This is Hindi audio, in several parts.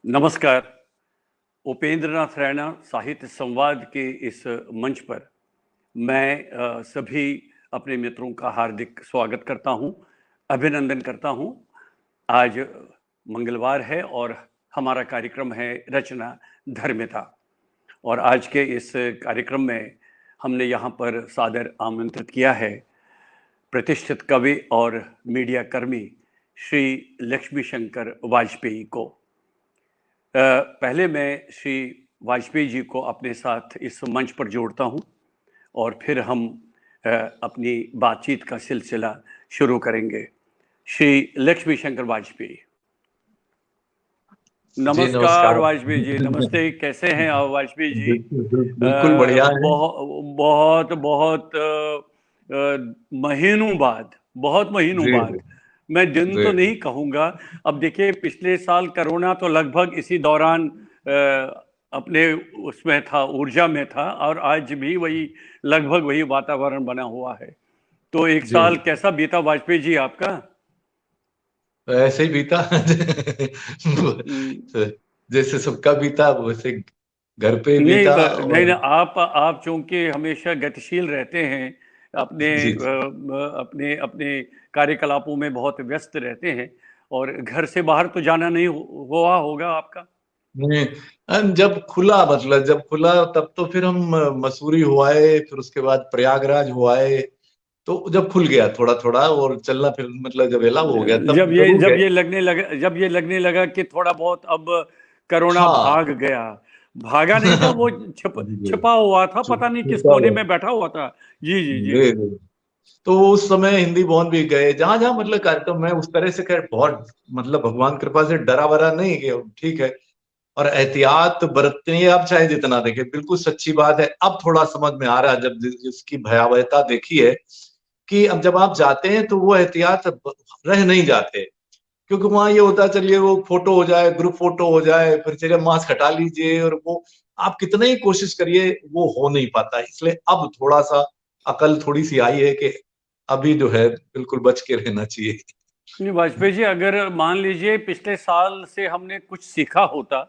नमस्कार। उपेंद्रनाथ रैना साहित्य संवाद के इस मंच पर मैं सभी अपने मित्रों का हार्दिक स्वागत करता हूं, अभिनंदन करता हूं। आज मंगलवार है और हमारा कार्यक्रम है रचना धर्मिता। और आज के इस कार्यक्रम में हमने यहाँ पर सादर आमंत्रित किया है प्रतिष्ठित कवि और मीडिया कर्मी श्री लक्ष्मी शंकर वाजपेयी को। पहले मैं श्री वाजपेयी जी को अपने साथ इस मंच पर जोड़ता हूं और फिर हम अपनी बातचीत का सिलसिला शुरू करेंगे। श्री लक्ष्मी शंकर वाजपेयी। जी नमस्कार नमस्कार। वाजपेयी जी, नमस्ते। कैसे हैं आप वाजपेयी जी? बिल्कुल बढ़िया है। बहुत बहुत महीनों बाद, बहुत महीनों जी बाद, मैं दिन जी तो नहीं कहूँगा। अब देखिए, पिछले साल कोरोना तो लगभग इसी दौरान अपने उसमें था, ऊर्जा में था, और आज भी वही लगभग वही वातावरण बना हुआ है। तो एक जी साल कैसा बीता वाजपेयी जी आपका? ऐसे ही बीता। हम्म, जैसे सबका बीता वैसे घर पे नहीं बीता। नहीं और नहीं, आप चूंकि हमेशा गतिशील रहते हैं, अपने जी जी अपने अपने कार्यकलापों में बहुत व्यस्त रहते हैं, और घर से बाहर तो जाना नहीं हुआ होगा आपका। नहीं, जब खुला मतलब जब खुला तब तो फिर हम मसूरी हुआए, फिर उसके बाद प्रयागराज हुआए। तो जब खुल गया थोड़ा थोड़ा और चलना फिर मतलब जब एलाव हो गया तब जरूर जब गए। ये लगने लगा कि थोड़ा बहुत अब कोरोना हाँ भाग गया, भागा नहीं था वो, जी छिपा हुआ था, पता नहीं किस छुपा कोने हुआ। में बैठा हुआ था। जी जी जी। जी जी। तो उस समय हिंदी भवन भी गए, जहां जहां मतलब कार्यक्रम है उस तरह से। खैर बहुत मतलब भगवान कृपा से डरा वरा नहीं कि ठीक है। और एहतियात बरतते हैं, आप चाहे जितना देखें, बिल्कुल सच्ची बात है। अब थोड़ा समझ में आ रहा है जब जिसकी भयावहता देखी है, कि अब जब आप जाते हैं तो वो एहतियात रह नहीं जाते। क्योंकि वहां ये होता है, चलिए वो फोटो हो जाए, ग्रुप फोटो हो जाए, फिर चलिए मास्क हटा लीजिए, और वो आप कितने ही कोशिश करिए वो हो नहीं पाता। इसलिए अब थोड़ा सा अकल थोड़ी सी आई है कि अभी जो है बिल्कुल बच के रहना चाहिए। नहीं वाजपेयी जी, अगर मान लीजिए पिछले साल से हमने कुछ सीखा होता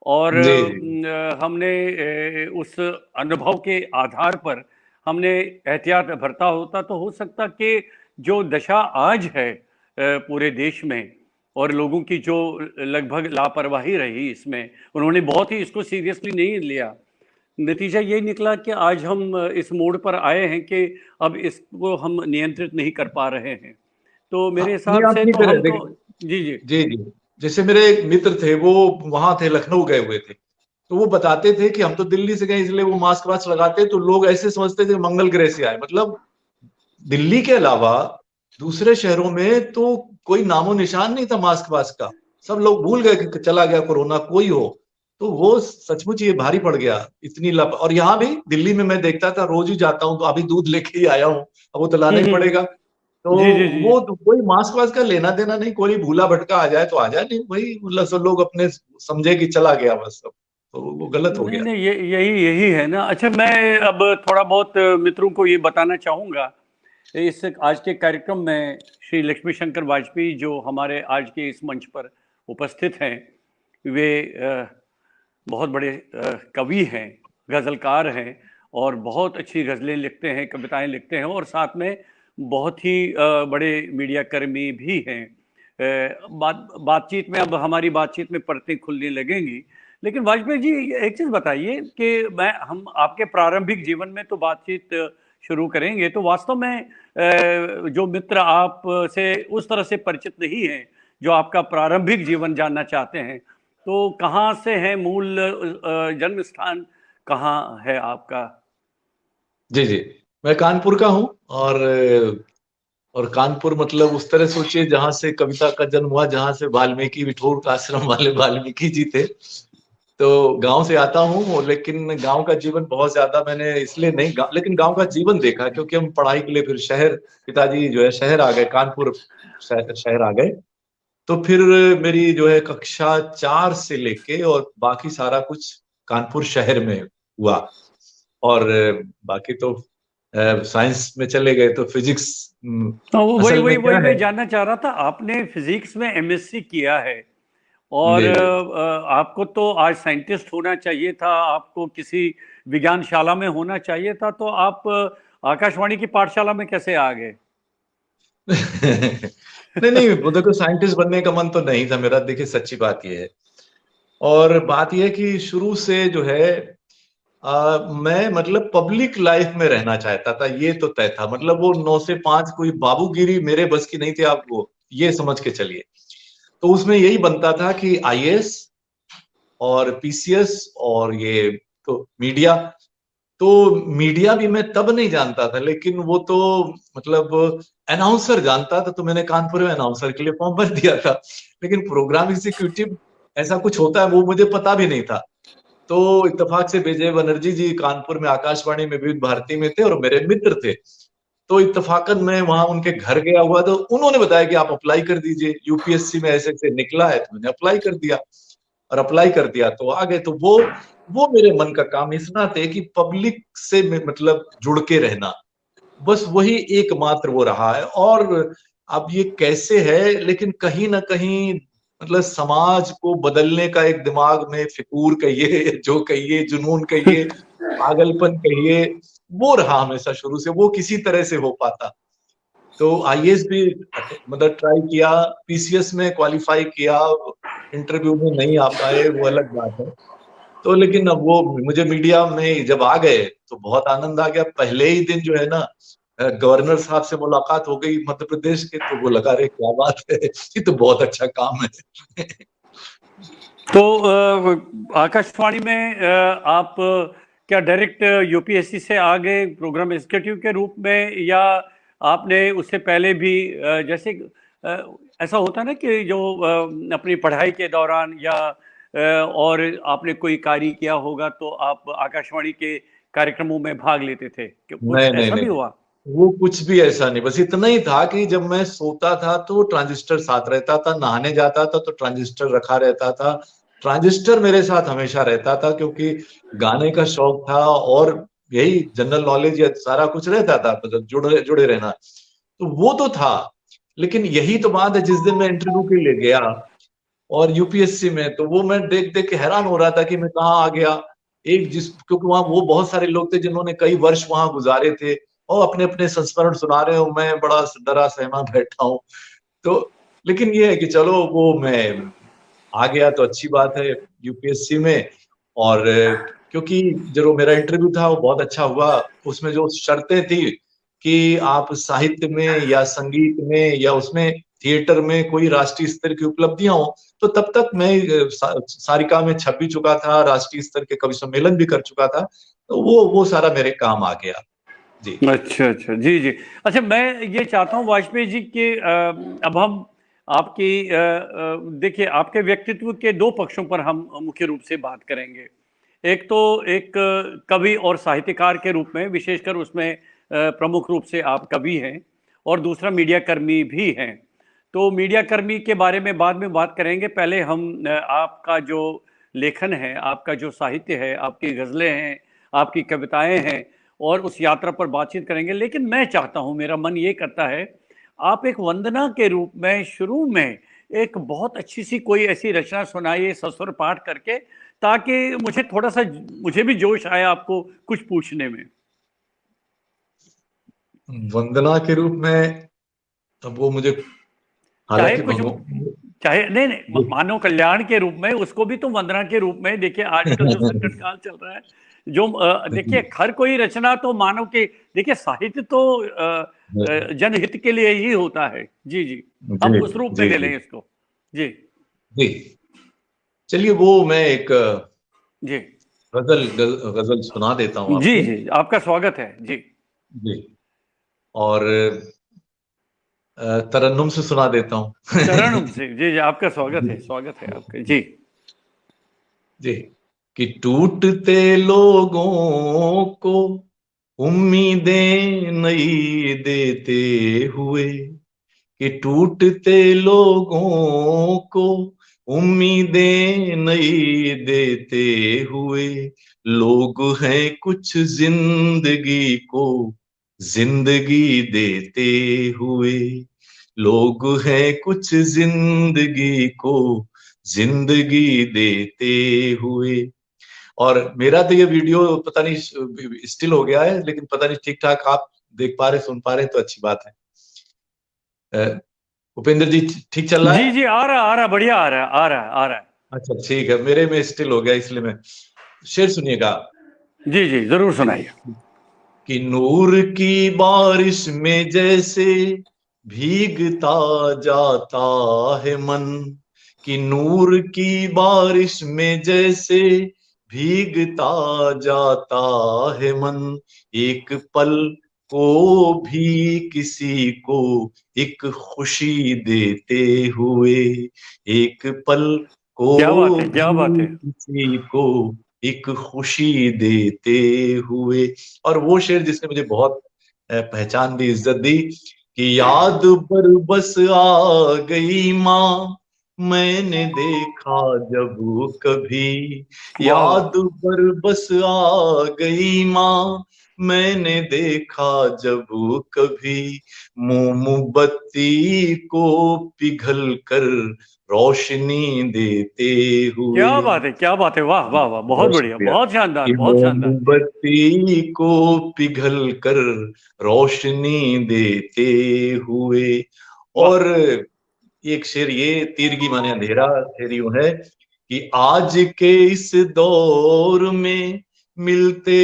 और जी जी हमने उस अनुभव के आधार पर हमने एहतियात बरता होता, तो हो सकता कि जो दशा आज है पूरे देश में, और लोगों की जो लगभग लापरवाही रही इसमें, उन्होंने बहुत ही इसको सीरियसली नहीं लिया। नतीजा ये निकला कि आज हम इस मोड़ पर आए हैं कि अब इसको हम नियंत्रित नहीं कर पा रहे हैं। तो मेरे हाँ, नहीं हिसाब आप से ठीक तो है हम तो। देखिए। जी जी। जी जी। जैसे मेरे एक मित्र थे, वो वहां थे, लखनऊ गए हुए थे। तो वो बताते थे कि हम तो दिल्ली से गए इसलिए वो मास्क वास्क लगाते, तो लोग ऐसे समझते थे मंगल ग्रह से आए। मतलब दिल्ली के अलावा दूसरे शहरों में तो कोई नामो निशान नहीं था मास्क वास्क का। सब लोग भूल गए कि चला गया कोरोना, कोई हो। तो वो सचमुच ये भारी पड़ गया, इतनी लप। और यहाँ भी दिल्ली में मैं देखता था, रोज ही जाता हूँ, तो अभी दूध लेके ही आया हूँ, अब वो तो लाना ही हम्म। पड़ेगा। तो जी जी जी। वो तो कोई मास्क वास्क का लेना देना नहीं, कोई भूला भटका आ जाए तो आ जाए, नहीं वही मतलब सब लोग अपने समझे कि चला गया बस सब। तो वो गलत हो नहीं गया। नहीं, ये यही यही है ना। अच्छा, मैं अब थोड़ा बहुत मित्रों को ये बताना चाहूँगा। इस आज के कार्यक्रम में श्री लक्ष्मी शंकर वाजपेयी जो हमारे आज के इस मंच पर उपस्थित हैं, वे बहुत बड़े कवि हैं, गज़लकार हैं, और बहुत अच्छी गज़लें लिखते हैं, कविताएं लिखते हैं, और साथ में बहुत ही बड़े मीडिया कर्मी भी हैं। बातचीत में, अब हमारी बातचीत में परतें खुलने लगेंगी। लेकिन वाजपेयी जी, एक चीज़ बताइए कि मैं हम आपके प्रारंभिक जीवन में तो बातचीत शुरू करेंगे, तो वास्तव में जो मित्र आप से उस तरह से परिचित नहीं हैं, जो आपका प्रारंभिक जीवन जानना चाहते हैं, तो कहाँ से है मूल जन्म स्थान कहाँ है आपका? जी जी। मैं कानपुर का हूँ। और कानपुर मतलब उस तरह सोचिए जहां से कविता का जन्म हुआ, जहां से वाल्मीकि विठोर का आश्रम वाले वाल्मीकि जी थे। तो गांव से आता हूँ, लेकिन गांव का जीवन बहुत ज्यादा मैंने इसलिए नहीं लेकिन गांव का जीवन देखा, क्योंकि हम पढ़ाई के लिए फिर शहर, पिताजी जो है शहर आ गए, कानपुर शहर आ गए। तो फिर मेरी जो है कक्षा 4 से लेके और बाकी सारा कुछ कानपुर शहर में हुआ। और बाकी तो साइंस में चले गए तो फिजिक्स। तो वही असल वही में वही क्या मैं है। जानना चाह रहा था, आपने फिजिक्स में एमएससी किया है, और जी जी। आपको तो आज साइंटिस्ट होना चाहिए था, आपको किसी विज्ञानशाला में होना चाहिए था, तो आप आकाशवाणी की पाठशाला में कैसे आ गए? नहीं नहीं, वो देखो साइंटिस्ट बनने का मन तो नहीं था मेरा, देखिए सच्ची बात ये है। और बात ये है कि शुरू से जो है मैं मतलब पब्लिक लाइफ में रहना चाहता था, ये तो तय था। मतलब वो 9 से 5 कोई बाबूगिरी मेरे बस की नहीं थी, आप वो ये समझ के चलिए। तो उसमें यही बनता था कि आईएएस और पीसीएस और ये तो मीडिया। तो मीडिया भी मैं तब नहीं जानता था, लेकिन वो तो मतलब अनाउंसर जानता था, तो मैंने कानपुर में अनाउंसर के लिए फॉर्म भर दिया था। लेकिन प्रोग्राम एग्जीक्यूटिव ऐसा कुछ होता है वो मुझे पता भी नहीं था। तो इत्तेफाक से विजय बनर्जी जी कानपुर में आकाशवाणी में विविध भारती में थे और मेरे मित्र थे। तो इत्तेफाकन मैं वहां उनके घर गया हुआ, तो उन्होंने बताया कि आप अप्लाई कर दीजिए, यूपीएससी में ऐसे ऐसे निकला है। तो मैंने अप्लाई कर दिया, और अप्लाई कर दिया तो आ गए। तो वो मेरे मन का काम इतना थे कि पब्लिक से मतलब जुड़ के रहना, बस वही एकमात्र वो रहा है। और अब ये कैसे है, लेकिन कहीं ना कहीं मतलब समाज को बदलने का एक दिमाग में फितूर कहिए, जो कहिए, जुनून कहिए, पागलपन कहिए, वो रहा हमेशा शुरू से। वो किसी तरह से हो पाता। तो आईएएस भी मतलब ट्राई किया, पीसीएस में क्वालिफाई किया, इंटरव्यू में नहीं आ पाए, वो अलग बात है। तो लेकिन अब वो मुझे मीडिया में जब आ गए तो बहुत आनंद आ गया। पहले ही दिन जो है ना, गवर्नर साहब से मुलाकात हो गई मध्य प्रदेश के, तो वो लगा रहे क्या बात है, ये तो बहुत अच्छा काम है। तो आकाशवाणी में आप क्या डायरेक्ट यूपीएससी से आ गए प्रोग्राम एग्जीक्यूटिव के रूप में, या आपने उससे पहले भी जैसे अ, ऐसा होता है ना कि जो अपनी पढ़ाई के दौरान या और आपने कोई कार्य किया होगा तो आप आकाशवाणी के कार्यक्रमों में भाग लेते थे, कि कुछ नहीं नहीं ऐसा नहीं भी नहीं, हुआ? वो कुछ भी ऐसा नहीं। बस इतना ही था कि जब मैं सोता था तो ट्रांजिस्टर साथ रहता था, नहाने जाता था तो ट्रांजिस्टर रखा रहता था। ट्रांजिस्टर मेरे साथ हमेशा रहता था, क्योंकि गाने का शौक था, और यही जनरल नॉलेज या सारा कुछ रहता था, मतलब जुड़े जुड़े रहना। तो वो तो था। लेकिन यही तो बात है, जिस दिन मैं इंटरव्यू के लिए गया और यूपीएससी में, तो वो मैं देख देख के हैरान हो रहा था कि मैं कहाँ आ गया। एक जिस क्योंकि वहां वो बहुत सारे लोग थे जिन्होंने कई वर्ष वहां गुजारे थे, और अपने अपने संस्मरण सुना रहे हो, मैं बड़ा डरा सहमा बैठा हूँ। तो लेकिन ये है कि चलो, वो मैं आ गया तो अच्छी बात है यूपीएससी में। और क्योंकि जो मेरा इंटरव्यू था वो बहुत अच्छा हुआ। उसमें जो शर्तें थी कि आप साहित्य में या संगीत में या उसमें थिएटर में कोई राष्ट्रीय स्तर की उपलब्धियां हो, तो तब तक मैं सारिका में छप भी चुका था, राष्ट्रीय स्तर के कवि सम्मेलन भी कर चुका था। तो वो सारा मेरे काम आ गया। जी अच्छा अच्छा, जी जी। अच्छा, मैं ये चाहता हूँ वाजपेयी जी के अब हम आपकी देखिए, आपके व्यक्तित्व के दो पक्षों पर हम मुख्य रूप से बात करेंगे। एक तो एक कवि और साहित्यकार के रूप में, विशेषकर उसमें प्रमुख रूप से आप कवि हैं, और दूसरा मीडिया कर्मी भी हैं। तो मीडिया कर्मी के बारे में बाद में बात करेंगे। पहले हम आपका जो लेखन है, आपका जो साहित्य है, आपकी गज़लें हैं, आपकी कविताएं हैं, और उस यात्रा पर बातचीत करेंगे। लेकिन मैं चाहता हूं, मेरा मन ये करता है, आप एक वंदना के रूप में शुरू में एक बहुत अच्छी सी कोई ऐसी रचना सुनाइए सस्वर पाठ करके, ताकि मुझे थोड़ा सा, मुझे भी जोश आया आपको कुछ पूछने में। वंदना के रूप में, अब वो मुझे, चाहे हालांकि कुछ, भगवान। चाहे नहीं नहीं, मानव कल्याण के रूप में उसको भी तो वंदना के रूप में देखिए। आजकल जो संकट काल चल रहा है, जो देखिए, हर कोई रचना तो मानव के, देखिए साहित्य तो जनहित के लिए ही होता है। जी जी, हम जी उस रूप में जी ले जी लें इसको। जी जी। चलिए, वो मैं एक जी गजल सुना देता हूँ जी आपको। जी, आपका स्वागत है जी। जी। और तरन्नुम से सुना देता हूँ। तरुण से, जी जी, आपका स्वागत है, स्वागत है आपका जी। जी। कि टूटते लोगों को उम्मीदें नई देते हुए, कि टूटते लोगों को उम्मीदें नई देते हुए, लोग हैं कुछ जिंदगी को जिंदगी देते हुए, लोग हैं कुछ जिंदगी को जिंदगी देते हुए। और मेरा तो ये वीडियो पता नहीं स्टिल हो गया है, लेकिन पता नहीं ठीक ठाक आप देख पा रहे सुन पा रहे हैं तो अच्छी बात है। उपेंद्र जी ठीक चल रहा जी है? जी, आ रहा, बढ़िया आ रहा है, आ रहा है, आ रहा है। अच्छा ठीक है, मेरे में स्टिल हो गया इसलिए मैं शेर सुनिएगा जी जी, जरूर सुनाइए। कि नूर की बारिश में जैसे भीगता जाता है मन, कि नूर की बारिश में जैसे भीगता जाता है मन, एक पल को भी किसी को एक खुशी देते हुए, एक पल को क्या बात है, क्या बात भी है। किसी को एक खुशी देते हुए। और वो शेर जिसने मुझे बहुत पहचान दी, इज्जत दी, कि याद पर बस आ गई माँ मैंने देखा जब कभी, वाह वाह। याद पर बस आ गई माँ मैंने देखा जब कभी, मोमबत्ती को पिघल कर रोशनी देते हुए। क्या बात है, क्या बात है, वाह वाह वाह, बहुत बहुत बढ़िया, शुक्रिया। बहुत शानदार, कि बहुत शानदार। मोमबत्ती को पिघल कर रोशनी देते हुए। वाह और एक शेर ये, तीर की माने अंधेरा, शेर यूं है कि आज के इस दौर में मिलते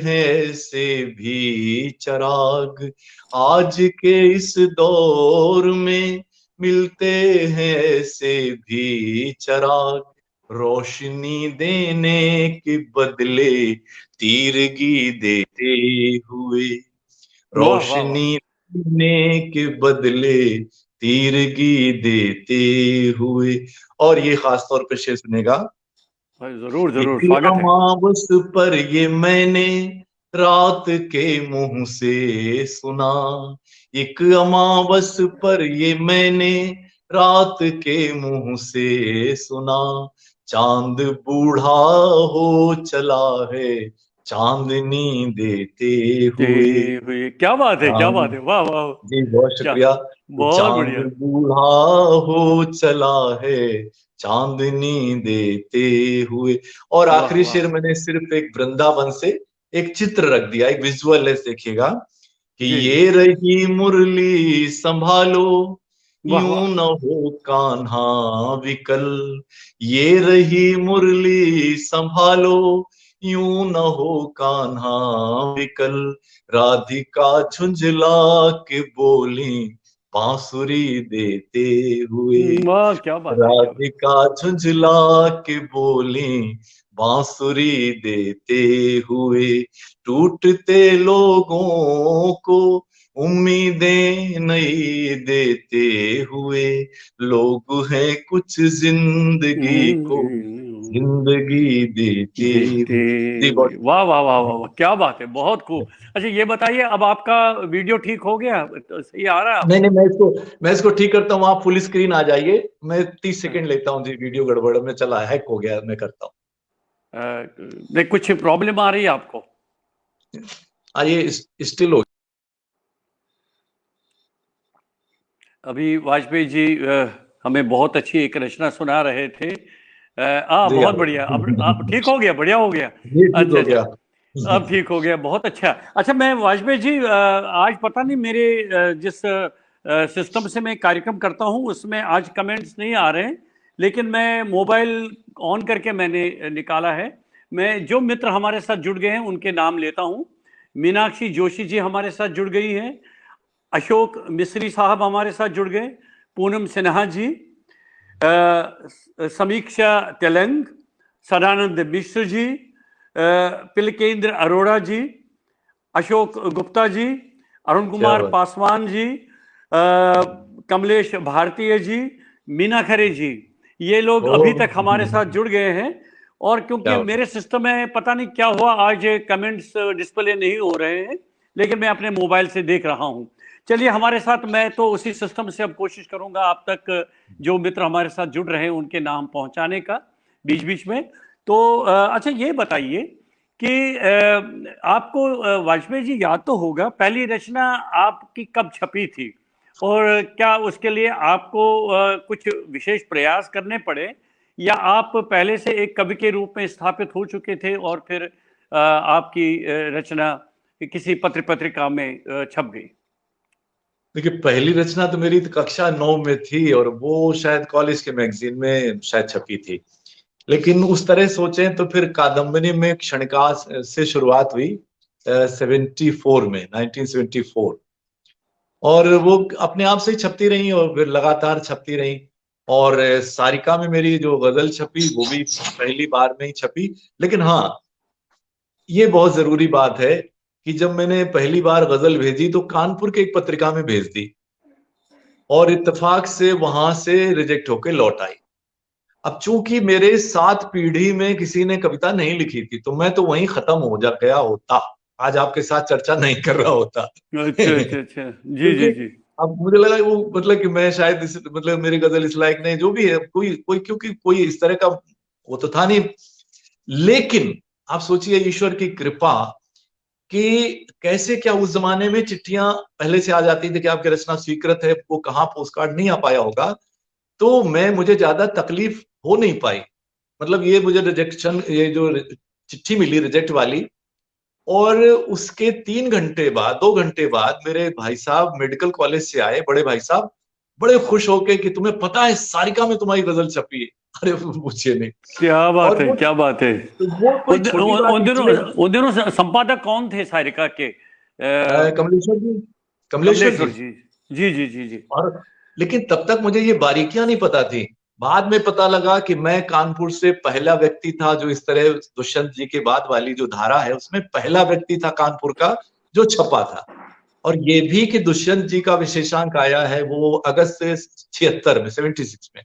हैं ऐसे भी चराग, आज के इस दौर में मिलते हैं ऐसे भी चराग, रोशनी देने के बदले तीरगी देते हुए, वाह वाह वाह। रोशनी देने के बदले तीरगी देते हुए। और ये खास तौर पे शेर सुनेगा, भाई जरूर एक जरूर, स्वागत है। अमावस पर ये मैंने रात के मुंह से सुना, एक अमावस पर ये मैंने रात के मुंह से सुना, चांद बूढ़ा हो चला है चांदनी देते ते हुए। हुए, क्या बात है, क्या बात चांद, है, वाह वाह। जी बहुत क्या, शुक्रिया। कि बहुत चांद बढ़िया। बूढ़ा हो चला है चांदनी देते हुए। और वाह आखिरी वाह शेर मैंने सिर्फ एक वृंदावन से एक चित्र रख दिया, एक विजुअल है, देखिएगा कि जी जी, ये रही मुरली संभालो वाह यूं वाह। न हो कान्हा विकल, ये रही मुरली संभालो यूं न हो कान्हा विकल, राधिका झुंझला के बोली बांसुरी देते हुए, वाह, क्या बात है, क्या बात। राधिका झुंझला के बोली बांसुरी देते हुए, टूटते लोगों को उम्मीदें नहीं देते हुए, लोग हैं कुछ जिंदगी को जिंदगी देते देते हुए। जी हुए, बहुत वाह वाह वाह वाह वाह, क्या बात है, बहुत खूब। अच्छा ये बताइए, अब आपका वीडियो ठीक हो गया, तो सही आ रहा है नहीं नहीं, आपको? मैं इसको ठीक करता हूँ, आप फुल स्क्रीन आ जाइए, मैं 30 सेकंड हाँ। लेता हूँ जी, वीडियो गड़बड़ में चला, हैक हो गया, मैं करता हूँ। नहीं, कुछ प्रॉब्लम आ रही है आपको? आइए, स्टिल हो। अभी वाजपेयी जी हमें बहुत अच्छी एक रचना सुना रहे थे। जी बहुत हाँ। बढ़िया, अब ठीक हो गया, बढ़िया हो गया। ये ठीक अच्छा हो अच्छा, गया। अब ठीक हो गया, बहुत अच्छा। अच्छा मैं वाजपेयी जी, आज पता नहीं मेरे जिस सिस्टम से मैं कार्यक्रम करता हूँ उसमें आज कमेंट्स नहीं आ रहे हैं, लेकिन मैं मोबाइल ऑन करके मैंने निकाला है। मैं जो मित्र हमारे साथ जुड़ गए हैं उनके नाम लेता हूँ। मीनाक्षी जोशी जी हमारे साथ जुड़ गई हैं। अशोक मिश्री साहब हमारे साथ जुड़ गए। पूनम सिन्हा जी, समीक्षा तेलंग, सदानंद मिश्र जी, पिलकेंद्र अरोड़ा जी, अशोक गुप्ता जी, अरुण क्या कुमार बात। पासवान जी, कमलेश भारतीय जी, मीना खरे जी, ये लोग ओ, अभी तक हमारे साथ जुड़ गए हैं। और क्योंकि क्या बात। मेरे सिस्टम में पता नहीं क्या हुआ, आज कमेंट्स डिस्प्ले नहीं हो रहे हैं, लेकिन मैं अपने मोबाइल से देख रहा हूं। चलिए हमारे साथ, मैं तो उसी सिस्टम से अब कोशिश करूंगा आप तक जो मित्र हमारे साथ जुड़ रहे हैं उनके नाम पहुंचाने का बीच बीच में। तो अच्छा ये बताइए कि आपको वाजपेयी जी याद तो होगा पहली रचना आपकी कब छपी थी, और क्या उसके लिए आपको कुछ विशेष प्रयास करने पड़े, या आप पहले से एक कवि के रूप में स्थापित हो चुके थे और फिर आपकी रचना किसी पत्र पत्रिका में छप गई? देखिए, पहली रचना तो मेरी तो कक्षा 9 में थी और वो शायद कॉलेज के मैगजीन में शायद छपी थी। लेकिन उस तरह सोचें तो फिर कादम्बनी में क्षणिका से शुरुआत हुई 74 में, 1974, और वो अपने आप से ही छपती रही और फिर लगातार छपती रही। और सारिका में मेरी जो गजल छपी वो भी पहली बार में ही छपी। लेकिन हाँ, ये बहुत जरूरी बात है कि जब मैंने पहली बार गजल भेजी तो कानपुर के एक पत्रिका में भेज दी और इत्तेफाक से वहां से रिजेक्ट होके लौट आई। अब चूंकि मेरे 7 पीढ़ी में किसी ने कविता नहीं लिखी थी तो मैं तो वहीं खत्म हो जा गया होता, आज आपके साथ चर्चा नहीं कर रहा होता। अच्छा अच्छा अच्छा, जी क्योंकि जी जी। अब मुझे लगा वो मतलब कि मैं शायद मतलब मेरी गजल इस लायक नहीं, जो भी है, कोई कोई क्योंकि कोई इस तरह का वो तो था नहीं। लेकिन आप सोचिए ईश्वर की कृपा कि कैसे, क्या उस जमाने में चिट्ठियां पहले से आ जाती थी कि आपकी रचना स्वीकृत है, वो कहाँ पोस्ट कार्ड नहीं आ पाया होगा, तो मुझे ज्यादा तकलीफ हो नहीं पाई। मतलब ये मुझे रिजेक्शन, ये जो चिट्ठी मिली रिजेक्ट वाली, और उसके 3 घंटे बाद, 2 घंटे बाद मेरे भाई साहब मेडिकल कॉलेज से आए, बड़े भाई साहब, बड़े खुश होके कि तुम्हें पता है सारिका में तुम्हारी गजल छपी है। अरे पूछिए नहीं। क्या बात और है, वो क्या बात है। कोई छोटी बात इसलिए नहीं। उन दिनों संपादक कौन थे सारिका के? कमलेश्वर जी, कमलेश्वर कमलेश्वर जी। जी। जी जी जी जी। और लेकिन तब तक मुझे ये बारीकियां नहीं पता थी। बाद में पता लगा कि मैं कानपुर से पहला व्यक्ति था जो इस तरह दुष्यंत जी के बाद वाली जो धारा है उसमें पहला व्यक्ति था कानपुर का जो छपा था। और ये भी कि दुष्यंत जी का विशेषांक आया है वो अगस्त से 76 में, 76 में,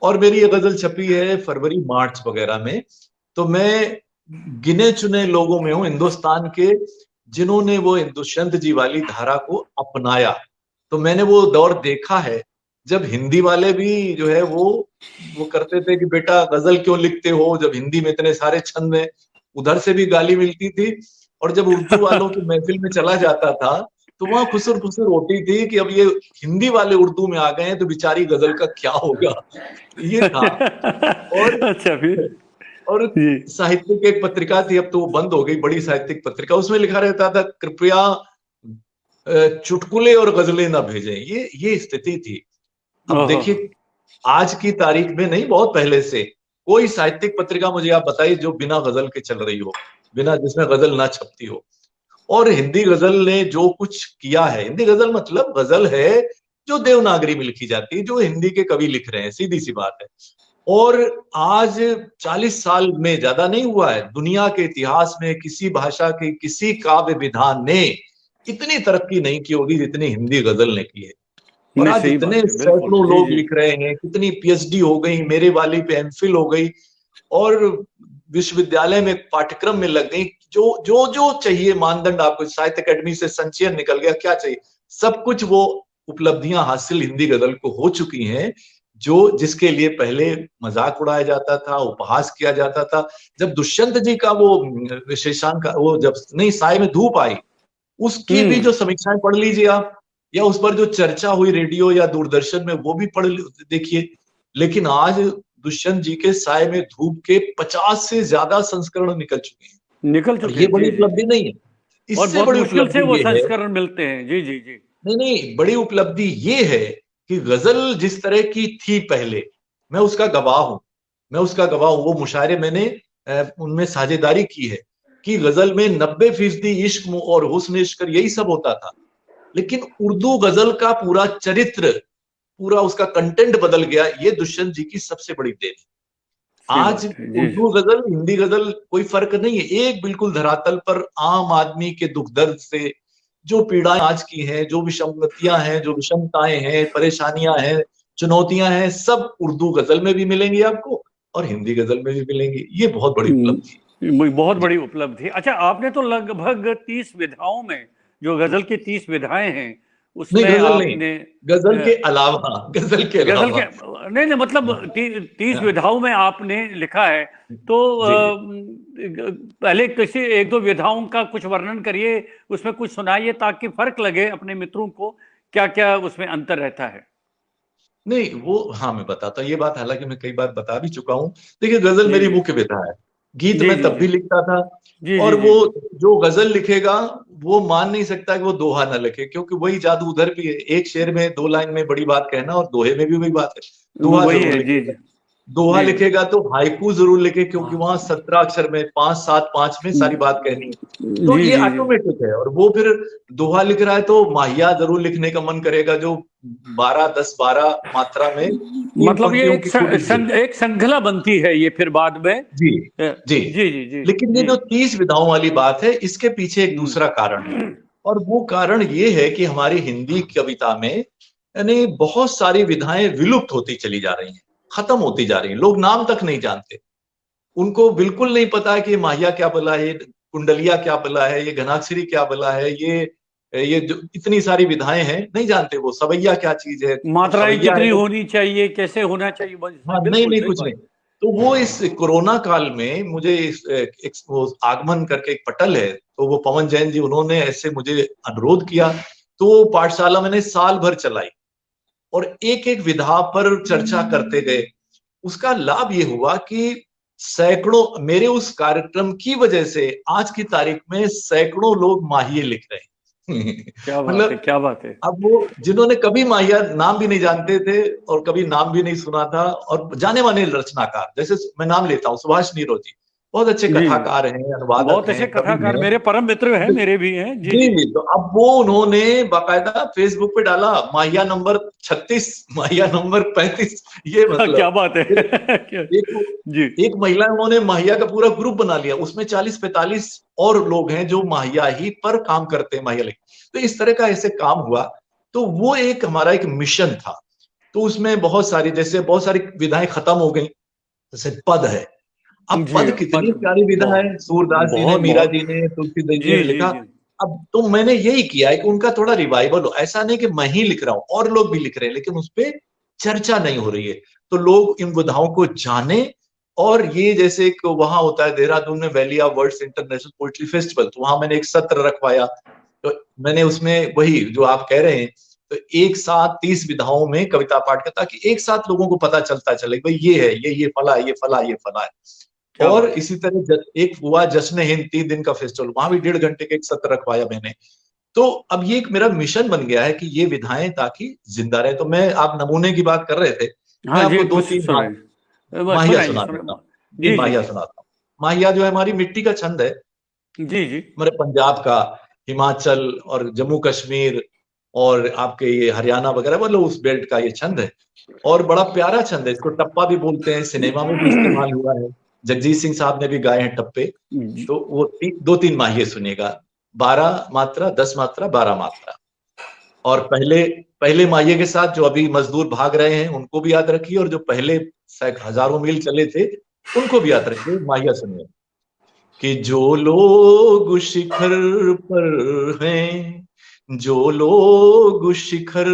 और मेरी ये गजल छपी है फरवरी मार्च वगैरह में। तो मैं गिने चुने लोगों में हूं हिंदुस्तान के जिन्होंने वो दुष्यंत जी वाली धारा को अपनाया। तो मैंने वो दौर देखा है जब हिंदी वाले भी जो है वो करते थे कि बेटा गजल क्यों लिखते हो, जब हिंदी में इतने सारे छंद हैं, उधर से भी गाली मिलती थी। और जब उर्दू वालों की महफिल में चला जाता था तो वहां खुसर फुसर होती थी कि अब ये हिंदी वाले उर्दू में आ गए हैं तो बेचारी गजल का क्या होगा। ये था। और अच्छा, फिर? और जी। साहित्यिक एक पत्रिका थी, अब तो वो बंद हो गई, बड़ी साहित्यिक पत्रिका, उसमें लिखा रहता था कृपया चुटकुले और गजलें ना भेजें। ये स्थिति थी। अब ओहो। देखिए, आज की तारीख में नहीं, बहुत पहले से कोई साहित्यिक पत्रिका मुझे आप बताइए जो बिना गजल के चल रही हो, बिना जिसमें गजल ना छपती हो। और हिंदी गजल ने जो कुछ किया है, हिंदी गजल मतलब गजल है जो देवनागरी में लिखी जाती है, जो हिंदी के कवि लिख रहे हैं, सीधी सी बात है। और आज 40 साल में ज्यादा नहीं हुआ है, दुनिया के इतिहास में किसी भाषा के किसी काव्य विधान ने इतनी तरक्की नहीं की होगी जितनी हिंदी गजल ने की है। और नहीं, आज सही इतने बात है, बिल्कुल। सैकड़ों जी लोग जी। लिख रहे हैं, कितनी पीएचडी हो गई, मेरे वाली पे एमफिल हो गई, और विश्वविद्यालय में पाठ्यक्रम में लग गई। जो जो जो चाहिए मानदंड, आपको साहित्य अकेडमी से संचयन निकल गया, क्या चाहिए, सब कुछ वो उपलब्धियां हासिल हिंदी गजल को हो चुकी हैं, जो जिसके लिए पहले मजाक उड़ाया जाता था, उपहास किया जाता था। जब दुष्यंत जी का वो विशेषांक, वो जब नहीं साय में धूप आई, उसकी भी जो समीक्षाएं पढ़ लीजिए आप, या उस पर जो चर्चा हुई रेडियो या दूरदर्शन में वो भी पढ़ देखिए। लेकिन आज दुष्यंत जी के साय में धूप के 50 से ज्यादा संस्करण निकल चुके हैं। निकल और चुके ये हैं, बड़ी जी जी। उपलब्धि नहीं है, और इससे बहुत बड़ी मुश्किल से उपलब्धि वो ये है, संस्करण मिलते हैं। जी जी जी। नहीं नहीं, बड़ी उपलब्धि ये है कि गजल जिस तरह की थी पहले, मैं उसका गवाह हूं, मैं उसका गवाह हूं। वो मुशायरे मैंने उनमें साझेदारी की है कि गजल में 90% इश्क और हुस्न इश्क यही सब होता था। लेकिन उर्दू गजल का पूरा चरित्र, पूरा उसका कंटेंट बदल गया, ये दुष्यंत जी की सबसे बड़ी देन है। सही आज बात है, जी जी। उर्दू गजल हिंदी गजल कोई फर्क नहीं है, एक बिल्कुल धरातल पर आम आदमी के दुख दर्द से जो पीड़ाएं आज की हैं, जो विषमताएं हैं, जो विषमताएं हैं, परेशानियां हैं, चुनौतियां हैं, सब उर्दू गजल में भी मिलेंगी आपको और हिंदी गजल में भी मिलेंगी। ये बहुत बड़ी उपलब्धि है। बहुत जी। बड़ी उपलब्धि। अच्छा, आपने तो लगभग 30 विधाओं में, जो गजल की 30 विधाएं हैं, नहीं, उसमें गजल नहीं, आपने गजल के अलावा, गजल के गजल के, अलावा। नहीं नहीं, मतलब हाँ, 30 हाँ, विधाओं में आपने लिखा है। तो जी जी। पहले किसी एक दो विधाओं का कुछ वर्णन करिए, उसमें कुछ सुनाइए ताकि फर्क लगे अपने मित्रों को, क्या क्या उसमें अंतर रहता है। नहीं वो, हाँ मैं बताता हूँ ये बात, हालांकि मैं कई बार बता भी चुका हूँ। देखिए गजल जी मेरी जी मुख्य विधा है, गीत जी मैं जी तब जी भी लिखता था। जी जी और जी वो जी जो गजल लिखेगा वो मान नहीं सकता कि वो दोहा ना लिखे, क्योंकि वही जादू उधर भी है, एक शेर में 2 लाइन में बड़ी बात कहना, और दोहे में भी वही बात है, दोहा वही जरूर है। जी लिखेगा। जी दोहा जी जी। लिखेगा तो हाइकू जरूर लिखे, क्योंकि हाँ। वहां 17 अक्षर में 5 7 5 में सारी बात कहनी है। तो जी ये जी जी। ऑटोमेटिक है। और वो फिर दोहा लिख रहा है तो माहिया जरूर लिखने का मन करेगा, जो 12 10 12 मात्रा में 3 मतलब ये पंक्तियों एक की पूरी हो। एक श्रृंखला बनती है ये फिर बाद में। जी जी। जी जी जी लेकिन ये जी। जो 30 विधाओं वाली बात है, इसके पीछे एक दूसरा कारण है। और वो कारण ये है कि हमारी हिंदी कविता में यानी बहुत सारी विधाएं विलुप्त होती चली जा रही हैं, खत्म होती जा रही हैं। लोग नाम तक नहीं जानते, उनको बिल्कुल नहीं पता है कि ये माहिया क्या बला है, ये कुंडलिया क्या बला है, ये घनाक्षरी क्या बला है, ये जो इतनी सारी विधाएं हैं नहीं जानते वो। सवैया क्या चीज है, अब मात्राएं सवैया है कितनी तो होनी चाहिए, कैसे होना चाहिए, हाँ, नहीं बिल्कुल नहीं सही कुछ बात। नहीं। तो वो इस कोरोना काल में मुझे वो आगमन करके एक पटल है, तो वो पवन जैन जी उन्होंने ऐसे मुझे अनुरोध किया। तो वो पाठशाला मैंने साल भर चलाई और एक एक विधा पर चर्चा करते गए। उसका लाभ ये हुआ कि सैकड़ों, मेरे उस कार्यक्रम की वजह से आज की तारीख में सैकड़ों लोग माहिए लिख रहे हैं। क्या बात है, मतलब क्या बात है। अब वो जिन्होंने कभी माहिया नाम भी नहीं जानते थे और कभी नाम भी नहीं सुना था, और जाने माने रचनाकार, जैसे मैं नाम लेता हूँ सुभाष नीरो जी, बहुत अच्छे जी कथाकार हैं, अनुवादक बहुत हैं, अच्छे कवि कथाकार, हैं। मेरे परम मित्र हैं, मेरे भी हैं। जी जी जी। जी। तो अब वो उन्होंने बाकायदा फेसबुक पे डाला माहिया नंबर 36, माहिया नंबर 35, ये क्या मतलब बात है। फिर क्या- एक जी एक महिला, उन्होंने माहिया का पूरा ग्रुप बना लिया, उसमें 40 45 और लोग हैं जो माहिया ही पर काम करते हैं, माहिया लेके। तो इस तरह का ऐसे काम हुआ। तो वो एक हमारा एक मिशन था। तो उसमें बहुत सारी, जैसे बहुत सारी विधाएं खत्म हो गई, जैसे पद है। अब जी। पद कितनी पद प्यारी विधा बहुत है, सूरदास जी ने, बहुत मीरा बहुत। जी ने, तुलसीदास जी जी ने जी लिखा। जी अब तो मैंने यही किया है कि उनका थोड़ा रिवाइवल हो, ऐसा नहीं कि मैं ही लिख रहा हूं, और लोग भी लिख रहे हैं, लेकिन उस पर चर्चा नहीं हो रही है। तो लोग इन विधाओं को जाने। और ये जैसे एक वहां होता है देहरादून में, valley of words international poetry festival, तो वहां मैंने एक सत्र रखवाया। तो मैंने उसमें वही जो आप कह रहे हैं, तो एक साथ 30 विधाओं में कविता पाठ का, ताकि एक साथ लोगों को पता चलता चले भाई ये है, ये फला है, ये फला, ये फला है। क्या और बात है। इसी तरह एक हुआ जश्न हिंद 3 दिन का फेस्टिवल, वहां भी 1.5 घंटे का एक सत्र रखवाया मैंने। तो अब ये एक मेरा मिशन बन गया है कि ये विधाएं ताकि जिंदा रहे। तो मैं, आप नमूने की बात कर रहे थे, मैं हाँ जी, आपको दो कुछ तीन सुनाइए, बस माहिया सुनाइए सुना देता हूँ। सुनाइए। तीन जी जी माहिया जी सुनाता हूँ। माहिया जो है हमारी मिट्टी का छंद है, जी जी हमारे पंजाब का, हिमाचल और जम्मू कश्मीर और आपके ये हरियाणा वगैरह, मतलब उस बेल्ट का ये छंद है। और बड़ा प्यारा छंद है, इसको टप्पा भी बोलते हैं, सिनेमा में भी इस्तेमाल हुआ है, जगजीत सिंह साहब ने भी गाए हैं टप्पे। जी। तो वो 2 3 माहिए सुनिएगा। 12 मात्रा, 10 मात्रा, 12 मात्रा। और पहले पहले माहिए के साथ जो अभी मजदूर भाग रहे हैं उनको भी याद रखिए, और जो पहले हजारों मील चले थे उनको भी याद रखिए। माहिया सुनिए कि जो लोग शिखर पर हैं, जो लोग शिखर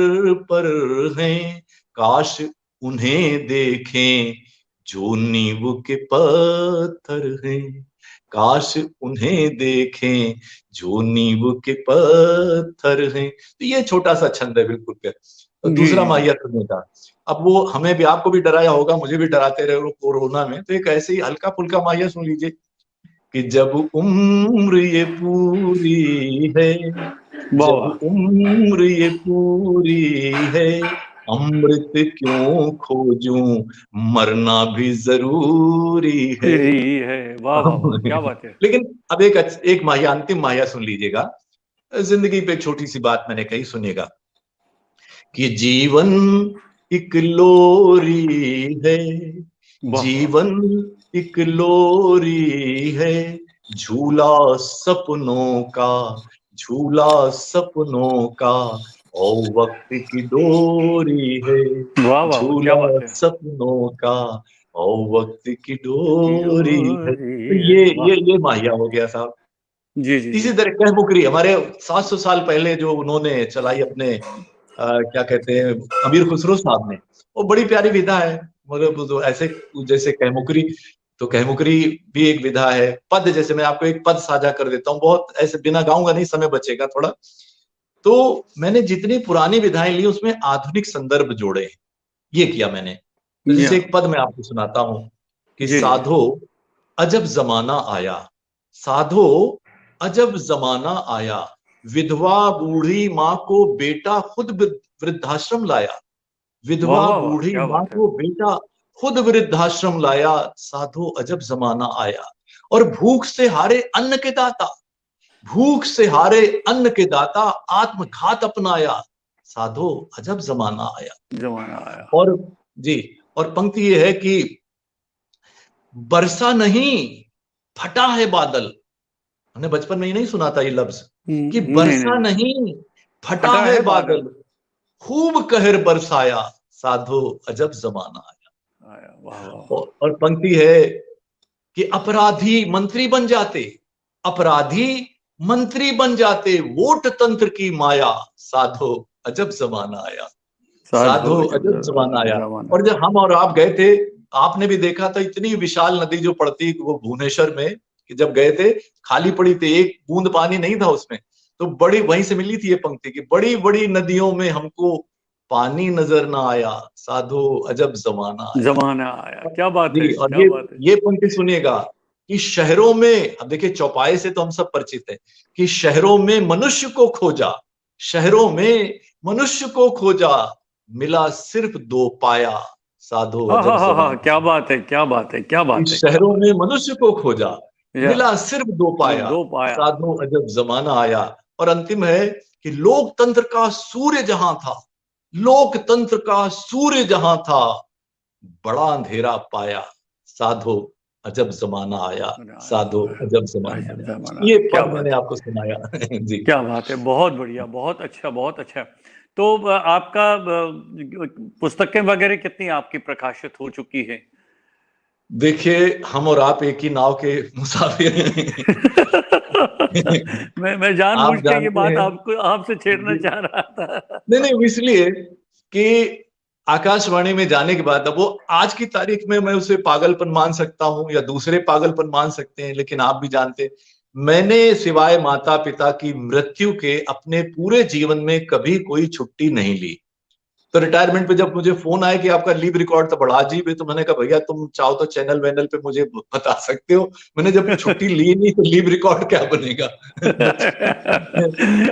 पर हैं, काश उन्हें देखें जो नींव के पत्थर हैं, काश उन्हें देखें जो नींव के पत्थर हैं। तो ये छोटा सा छंद है बिल्कुल पे। तो जी दूसरा जी जी। माहिया सुनने का। अब वो हमें भी, आपको भी डराया होगा, मुझे भी डराते रहे वो कोरोना में, तो एक ऐसे ही हल्का फुल्का माहिया सुन लीजिए कि जब उम्र ये पूरी है, वाह जब वाह। उम्र ये पूरी है, अमृत क्यों खोजूं, मरना भी जरूरी है। यही है। वाह वाह वाह, क्या बात है। लेकिन अब एक माहिया, अंतिम माहिया सुन लीजिएगा। जिंदगी पे एक छोटी सी बात मैंने कही, सुनिएगा कि जीवन एक लोरी है, वाह वाह। जीवन एक लोरी है, झूला सपनों का, झूला सपनों का, और वक्त की डोरी है, वाह वाह वाह, क्या झूला बात है। सपनों का, और वक्त की डोरी है। तो जोरी है, ये वाह। ये माहिया हो गया साहब। जी जी जी। इसी तरह कहमुकरी हमारे 700 साल पहले जो उन्होंने चलाई अपने, क्या कहते हैं, अमीर खुसरो साहब ने, वो बड़ी प्यारी विधा है। मतलब वो तो ऐसे जैसे कहमुकरी, तो कहमुकरी भी एक विधा है। पद, जैसे मैं आपको एक पद साझा कर देता हूँ, बहुत ऐसे बिना गाऊंगा नहीं, समय बचेगा थोड़ा। तो मैंने जितनी पुरानी विधाएं ली उसमें आधुनिक संदर्भ जोड़े हैं। ये किया मैंने। तो जैसे एक पद मैं आपको सुनाता हूं कि जी जी। साधो अजब जमाना आया, साधो अजब जमाना आया, विधवा बूढ़ी माँ को बेटा खुद वृद्धाश्रम लाया, वाह विधवा वाह वाह, बूढ़ी क्या माँ बात है। को बेटा खुद वृद्धाश्रम लाया, साधो अजब जमाना आया। और भूख से हारे अन्न के दाता, भूख से हारे अन्न के दाता, आत्मघात अपनाया, साधो अजब जमाना आया। जमाना आया। और जी, और पंक्ति ये है कि बरसा नहीं फटा है बादल, हमने बचपन में ही नहीं सुना था ये लफ्ज कि नहीं नहीं बरसा नहीं, नहीं फटा फटा है है बादल, बादल। खूब कहर बरसाया, साधो अजब जमाना आया, वाह वाह आया। वाह। और पंक्ति है कि अपराधी मंत्री बन जाते, अपराधी मंत्री बन जाते, वोट तंत्र की माया, साधो अजब जमाना आया, साधु साधो अजब अजब जमाना आया। जमाना। और जब हम और आप गए थे, आपने भी देखा था इतनी विशाल नदी जो पड़ती वो भुवनेश्वर में, कि जब गए थे खाली पड़ी थी, एक बूंद पानी नहीं था उसमें। तो बड़ी वहीं से मिली थी ये पंक्ति की, बड़ी बड़ी नदियों में हमको पानी नजर ना आया, साधो अजब जमाना आया। जमाना आया, क्या बात है, जी, और क्या बात है। ये पंक्ति सुनिएगा कि शहरों में, अब देखिए चौपाई से तो हम सब परिचित हैं, कि शहरों में मनुष्य को खोजा, शहरों में मनुष्य को खोजा, मिला सिर्फ दो पाया, साधो हाँ अजब हाँ हाँ हाँ, जमाना। क्या बात है, क्या बात है, क्या बात इस है, क्या शहरों बात में मनुष्य को खोजा, है। या मिला सिर्फ दो पाया, दो पाया। साधो अजब जमाना आया। और अंतिम है कि लोकतंत्र का सूर्य जहां था, लोकतंत्र का सूर्य जहां था, बड़ा अंधेरा पाया, साधो अजब जमाना आया, साधो अजब जमाना अजब आया। जमाना, ये क्या पद मैंने बात है, आपको सुनाया जी। क्या बात है, बहुत बढ़िया, बहुत अच्छा, बहुत अच्छा। तो आपका पुस्तकें वगैरह कितनी आपकी प्रकाशित हो चुकी है? देखिए, हम और आप एक ही नाव के मुसाफिर हैं। मैं जानबूझ आप के ये जानते बात हैं आपको आपसे छेड़ना जी, चाह रहा था। नहीं नहीं, इसलिए कि आकाशवाणी में जाने के बाद, अब वो आज की तारीख में मैं उसे पागलपन मान सकता हूं या दूसरे पागलपन मान सकते हैं, लेकिन आप भी जानते हैं, मैंने सिवाय माता पिता की मृत्यु के अपने पूरे जीवन में कभी कोई छुट्टी नहीं ली। तो रिटायरमेंट पे जब मुझे फोन आया कि आपका लीव रिकॉर्ड तो बड़ा अजीब है, तो मैंने कहा भैया तुम चाहो तो चैनल वैनल पे मुझे बता सकते हो, मैंने जब छुट्टी ली नहीं तो लीव रिकॉर्ड क्या बनेगा।